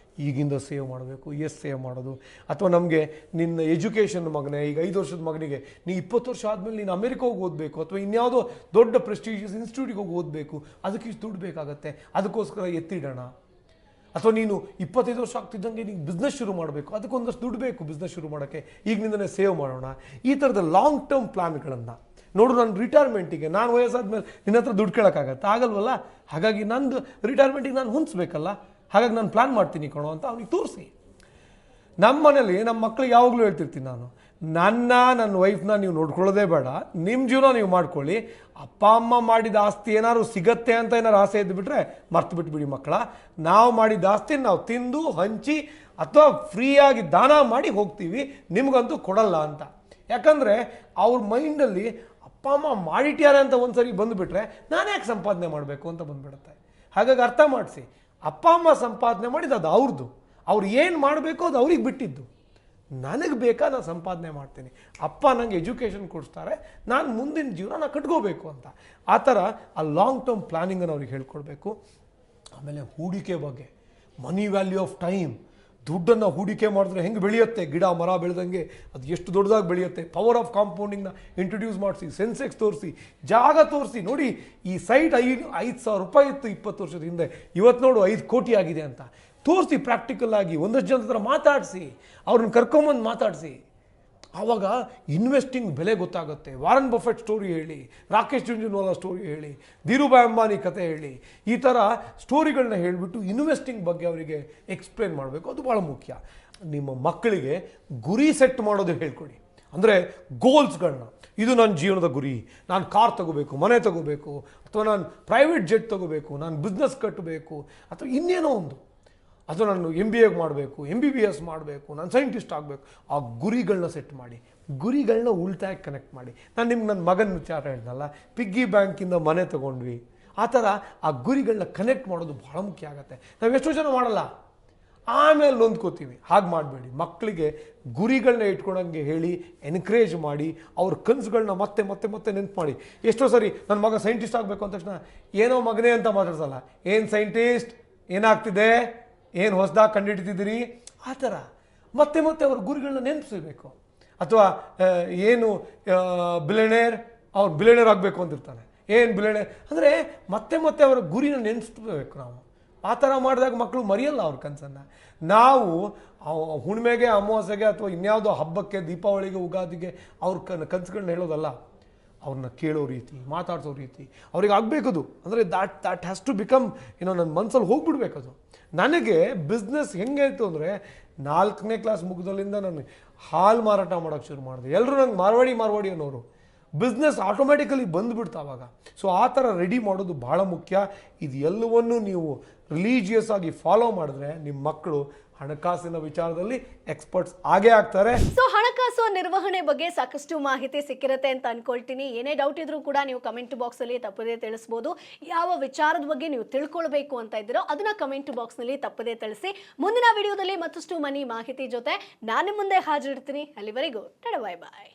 ಈಗಿಂದ ಸೇವ್ ಮಾಡಬೇಕು. ಎಷ್ಟು ಸೇವ್ ಮಾಡೋದು, ಅಥವಾ ನಮಗೆ ನಿನ್ನ ಎಜುಕೇಷನ್ ಮಗನೇ, ಈಗ 5 ವರ್ಷದ ಮಗನಿಗೆ ನೀ 20 ವರ್ಷ ಆದಮೇಲೆ ನೀನು ಅಮೆರಿಕ ಹೋಗಿ ಓದಬೇಕು, ಅಥವಾ ಇನ್ಯಾವುದೋ ದೊಡ್ಡ ಪ್ರೆಸ್ಟೀಜಿಯಸ್ ಇನ್ಸ್ಟಿಟ್ಯೂಟಿಗೆ ಹೋಗಿ ಓದಬೇಕು, ಅದಕ್ಕೆ ಇಷ್ಟು ದುಡ್ಡು ಬೇಕಾಗತ್ತೆ, ಅದಕ್ಕೋಸ್ಕರ ಎತ್ತಿಡೋಣ. ಅಥವಾ ನೀನು 25 ವರ್ಷ ಆಗ್ತಿದ್ದಂಗೆ ನೀನು ಬಿಸ್ನೆಸ್ ಶುರು ಮಾಡಬೇಕು, ಅದಕ್ಕೊಂದಷ್ಟು ದುಡ್ಡು ಬೇಕು ಬಿಸ್ನೆಸ್ ಶುರು ಮಾಡೋಕ್ಕೆ, ಈಗಿನಿಂದನೇ ಸೇವ್ ಮಾಡೋಣ. ಈ ಥರದ ಲಾಂಗ್ ಟರ್ಮ್ ಪ್ಲ್ಯಾನ್ಗಳನ್ನು ನೋಡು. ನನ್ನ ರಿಟೈರ್ಮೆಂಟಿಗೆ ನಾನು ವಯಸ್ಸಾದ್ಮೇಲೆ ನಿನ್ನ ಹತ್ರ ದುಡ್ಡು ಕೇಳೋಕ್ಕಾಗತ್ತೆ, ಆಗಲ್ವಲ್ಲ. ಹಾಗಾಗಿ ನಂದು ರಿಟೈರ್ಮೆಂಟಿಗೆ ನಾನು ಹೊಂದಿಸ್ಬೇಕಲ್ಲ, ಹಾಗಾಗಿ ನಾನು ಪ್ಲ್ಯಾನ್ ಮಾಡ್ತೀನಿ ಕಣೋ ಅಂತ ಅವ್ನಿಗೆ ತೋರಿಸಿ. ನಮ್ಮ ಮನೇಲಿ ನಮ್ಮ ಮಕ್ಳಿಗೆ ಯಾವಾಗಲೂ ಹೇಳ್ತಿರ್ತೀನಿ ನಾನು, ನನ್ನ ವೈಫ್ನ ನೀವು ನೋಡ್ಕೊಳ್ಳೋದೇ ಬೇಡ, ನಿಮ್ಮ ಜೀವನ ನೀವು ಮಾಡ್ಕೊಳ್ಳಿ. ಅಪ್ಪ ಅಮ್ಮ ಮಾಡಿದ ಆಸ್ತಿ ಏನಾದ್ರು ಸಿಗತ್ತೆ ಅಂತ ಏನಾರು ಆಸೆ ಇದ್ದುಬಿಟ್ರೆ ಮರ್ತು ಬಿಟ್ಬಿಡಿ ಮಕ್ಕಳ. ನಾವು ಮಾಡಿದ ಆಸ್ತಿ ನಾವು ತಿಂದು ಹಂಚಿ ಅಥವಾ ಫ್ರೀಯಾಗಿ ದಾನ ಮಾಡಿ ಹೋಗ್ತೀವಿ, ನಿಮಗಂತೂ ಕೊಡಲ್ಲ ಅಂತ. ಯಾಕಂದರೆ ಅವ್ರ ಮೈಂಡಲ್ಲಿ ಅಪ್ಪ ಅಮ್ಮ ಮಾಡಿಟ್ಯಾರೆ ಅಂತ ಒಂದು ಸರಿ ಬಂದುಬಿಟ್ರೆ ನಾನು ಯಾಕೆ ಸಂಪಾದನೆ ಮಾಡಬೇಕು ಅಂತ ಬಂದುಬಿಡುತ್ತೆ. ಹಾಗಾಗಿ ಅರ್ಥ ಮಾಡಿಸಿ, ಅಪ್ಪ ಅಮ್ಮ ಸಂಪಾದನೆ ಮಾಡಿದ್ದು ಅದು ಅವ್ರದ್ದು, ಅವ್ರು ಏನು ಮಾಡಬೇಕು ಅದು ಅವ್ರಿಗೆ ಬಿಟ್ಟಿದ್ದು. ನನಗೆ ಬೇಕಾ ನಾನು ಸಂಪಾದನೆ ಮಾಡ್ತೀನಿ, ಅಪ್ಪ ನನಗೆ ಎಜುಕೇಷನ್ ಕೊಡಿಸ್ತಾರೆ, ನಾನು ಮುಂದಿನ ಜೀವನ ಕಟ್ಕೋಬೇಕು ಅಂತ. ಆ ಥರ ಆ ಲಾಂಗ್ ಟರ್ಮ್ ಪ್ಲ್ಯಾನಿಂಗನ್ನು ಅವ್ರಿಗೆ ಹೇಳ್ಕೊಡ್ಬೇಕು. ಆಮೇಲೆ ಹೂಡಿಕೆ ಬಗ್ಗೆ, ಮನಿ ವ್ಯಾಲ್ಯೂ ಆಫ್ ಟೈಮ್, ದುಡ್ಡನ್ನು ಹೂಡಿಕೆ ಮಾಡಿದ್ರೆ ಹೆಂಗೆ ಬೆಳೆಯುತ್ತೆ, ಗಿಡ ಮರ ಬೆಳೆದಂಗೆ ಅದು ಎಷ್ಟು ದೊಡ್ಡದಾಗಿ ಬೆಳೆಯುತ್ತೆ. ಪವರ್ ಆಫ್ ಕಾಂಪೌಂಡಿಂಗ್ನ ಇಂಟ್ರೊಡ್ಯೂಸ್ ಮಾಡಿಸಿ, ಸೆನ್ಸೆಕ್ಸ್ ತೋರಿಸಿ, ಜಾಗ ತೋರಿಸಿ. ನೋಡಿ, ಈ ಸೈಟ್ 5,000 ರೂಪಾಯಿ ಇತ್ತು 20 ವರ್ಷದ ಹಿಂದೆ, ಇವತ್ತು ನೋಡು 5 ಕೋಟಿ ಆಗಿದೆ ಅಂತ ತೋರಿಸಿ. ಪ್ರಾಕ್ಟಿಕಲ್ ಆಗಿ ಒಂದಷ್ಟು ಜನ ಹತ್ರ ಮಾತಾಡಿಸಿ, ಅವ್ರನ್ನ ಕರ್ಕೊಂಬಂದು ಮಾತಾಡಿಸಿ. ಆವಾಗ ಇನ್ವೆಸ್ಟಿಂಗ್ ಬೆಲೆ ಗೊತ್ತಾಗುತ್ತೆ. ವಾರನ್ ಬಫೆಟ್ ಸ್ಟೋರಿ ಹೇಳಿ, ರಾಕೇಶ್ ಜುಂಜುನ್ವಾಲಾ ಸ್ಟೋರಿ ಹೇಳಿ, ಧೀರುಭಾಯ್ ಅಂಬಾನಿ ಕತೆ ಹೇಳಿ, ಈ ಥರ ಸ್ಟೋರಿಗಳನ್ನ ಹೇಳಿಬಿಟ್ಟು ಇನ್ವೆಸ್ಟಿಂಗ್ ಬಗ್ಗೆ ಅವರಿಗೆ ಎಕ್ಸ್ಪ್ಲೇನ್ ಮಾಡಬೇಕು. ಅದು ಭಾಳ ಮುಖ್ಯ. ನಿಮ್ಮ ಮಕ್ಕಳಿಗೆ ಗುರಿ ಸೆಟ್ ಮಾಡೋದು ಹೇಳ್ಕೊಡಿ. ಅಂದರೆ ಗೋಲ್ಸ್ಗಳನ್ನ, ಇದು ನನ್ನ ಜೀವನದ ಗುರಿ, ನಾನು ಕಾರ್ ತಗೋಬೇಕು, ಮನೆ ತಗೋಬೇಕು, ಅಥವಾ ನಾನು ಪ್ರೈವೇಟ್ ಜೆಟ್ ತಗೋಬೇಕು, ನಾನು ಬಿಸ್ನೆಸ್ ಕಟ್ಟಬೇಕು, ಅಥವಾ ಇನ್ನೇನೋ ಒಂದು. ಅಥವಾ ನಾನು MBA ಮಾಡಬೇಕು, MBBS ಮಾಡಬೇಕು, ನಾನು ಸೈಂಟಿಸ್ಟ್ ಆಗಬೇಕು, ಆ ಗುರಿಗಳನ್ನ ಸೆಟ್ ಮಾಡಿ, ಗುರಿಗಳನ್ನ ಉಳಿತಾಯಕ್ಕೆ ಕನೆಕ್ಟ್ ಮಾಡಿ. ನಾನು ನಿಮ್ಗೆ ನನ್ನ ಮಗನ ವಿಚಾರ ಹೇಳ್ದಲ್ಲ, ಪಿಗ್ಗಿ ಬ್ಯಾಂಕಿಂದ ಮನೆ ತೊಗೊಂಡ್ವಿ, ಆ ಥರ ಆ ಗುರಿಗಳನ್ನ ಕನೆಕ್ಟ್ ಮಾಡೋದು ಭಾಳ ಮುಖ್ಯ ಆಗುತ್ತೆ. ನಾವು ಎಷ್ಟೋ ಜನ ಮಾಡಲ್ಲ, ಆಮೇಲೆ ನೊಂದ್ಕೋತೀವಿ. ಹಾಗೆ ಮಾಡಬೇಡಿ. ಮಕ್ಕಳಿಗೆ ಗುರಿಗಳನ್ನ ಇಟ್ಕೊಳಂಗೆ ಹೇಳಿ, ಎನ್ಕರೇಜ್ ಮಾಡಿ, ಅವ್ರ ಕನಸುಗಳನ್ನ ಮತ್ತೆ ಮತ್ತೆ ಮತ್ತೆ ನೆನ್ಪು ಮಾಡಿ. ಎಷ್ಟೋ ಸರಿ ನನ್ನ ಮಗ ಸೈಂಟಿಸ್ಟ್ ಆಗಬೇಕು ಅಂದ ತಕ್ಷಣ ಏನೋ ಮಗನೇ ಅಂತ ಮಾತಾಡ್ಸಲ್ಲ, ಏನು ಸೈಂಟಿಸ್ಟ್, ಏನಾಗ್ತಿದೆ, ಏನು ಹೊಸದಾಗಿ ಕಂಡುಹಿಡಿತಿದ್ದೀರಿ, ಆ ಥರ ಮತ್ತೆ ಮತ್ತೆ ಅವ್ರ ಗುರಿಗಳನ್ನ ನೆನಪಿಸಬೇಕು. ಅಥವಾ ಏನು ಬಿಲಿಯನೇರ್, ಅವ್ರು ಬಿಲಿಯನೇರ್ ಆಗಬೇಕು ಅಂತಿರ್ತಾನೆ, ಏನು ಬಿಲಿಯನೇರ್ ಅಂದರೆ ಮತ್ತೆ ಮತ್ತೆ ಅವರ ಗುರಿನ ನೆನೆಸ್ಬೇಕು ನಾವು. ಆ ಥರ ಮಾಡಿದಾಗ ಮಕ್ಕಳು ಮರೆಯಲ್ಲ ಅವ್ರ ಕನಸನ್ನು. ನಾವು ಹುಣ್ಣಿಮೆಗೆ, ಅಮಾವಾಸ್ಯೆಗೆ ಅಥವಾ ಇನ್ಯಾವುದೋ ಹಬ್ಬಕ್ಕೆ, ದೀಪಾವಳಿಗೆ, ಉಗಾದಿಗೆ ಅವ್ರ ಕನಸುಗಳನ್ನ ಹೇಳೋದಲ್ಲ, ಅವ್ರನ್ನ ಕೇಳೋ ರೀತಿ, ಮಾತಾಡ್ಸೋ ರೀತಿ ಅವ್ರಿಗೆ ಆಗಬೇಕದು. ಅಂದರೆ ದ್ಯಾಟ್ ಹ್ಯಾಸ್ ಟು ಬಿಕಮ್ ನನ್ನ ಮನಸ್ಸಲ್ಲಿ ಹೋಗ್ಬಿಡ್ಬೇಕದು. ನನಗೆ ಬಿಸ್ನೆಸ್ ಹೆಂಗೆ ಆಯಿತು ಅಂದರೆ, 4ನೇ ಕ್ಲಾಸ್ ಮುಗಿದಲ್ಲಿಂದ ನಾನು ಹಾಲು ಮಾರಾಟ ಮಾಡೋಕ್ಕೆ ಶುರು ಮಾಡಿದೆ. ಎಲ್ಲರೂ ನಂಗೆ ಮಾರ್ವಾಡಿ ಅನ್ನೋರು. ಬಿಸ್ನೆಸ್ ಆಟೋಮ್ಯಾಟಿಕಲಿ ಬಂದುಬಿಡ್ತು ಆವಾಗ. ಸೊ ಆ ಥರ ರೆಡಿ ಮಾಡೋದು ಭಾಳ ಮುಖ್ಯ. ಇದು ಎಲ್ಲವನ್ನೂ ನೀವು ರಿಲೀಜಿಯಸ್ ಆಗಿ ಫಾಲೋ ಮಾಡಿದ್ರೆ ನಿಮ್ಮ ಮಕ್ಕಳು ಹಣಕಾಸಿನ ವಿಚಾರದಲ್ಲಿ ಎಕ್ಸ್ಪರ್ಟ್ಸ್ ಆಗೇ ಆಗ್ತಾರೆ. ಸೊ ಹಣಕಾಸು ನಿರ್ವಹಣೆ ಬಗ್ಗೆ ಸಾಕಷ್ಟು ಮಾಹಿತಿ ಸಿಕ್ಕಿರುತ್ತೆ ಅಂತ ಅನ್ಕೊಳ್ತೀನಿ. ಏನೇ ಡೌಟ್ ಇದ್ರೂ ಕೂಡ ನೀವು ಕಮೆಂಟ್ ಬಾಕ್ಸ್ ಅಲ್ಲಿ ತಪ್ಪದೇ ತಿಳಿಸಬಹುದು. ಯಾವ ವಿಚಾರದ ಬಗ್ಗೆ ನೀವು ತಿಳ್ಕೊಳ್ಬೇಕು ಅಂತ ಇದ್ದೀರೋ ಅದನ್ನ ಕಮೆಂಟ್ ಬಾಕ್ಸ್ ನಲ್ಲಿ ತಪ್ಪದೇ ತಿಳಿಸಿ. ಮುಂದಿನ ವಿಡಿಯೋದಲ್ಲಿ ಮತ್ತಷ್ಟು ಮನಿ ಮಾಹಿತಿ ಜೊತೆ ನಾನು ಮುಂದೆ ಹಾಜರಿರ್ತೀನಿ. ಅಲ್ಲಿವರೆಗೂ ಬಾಯ್ ಬಾಯ್.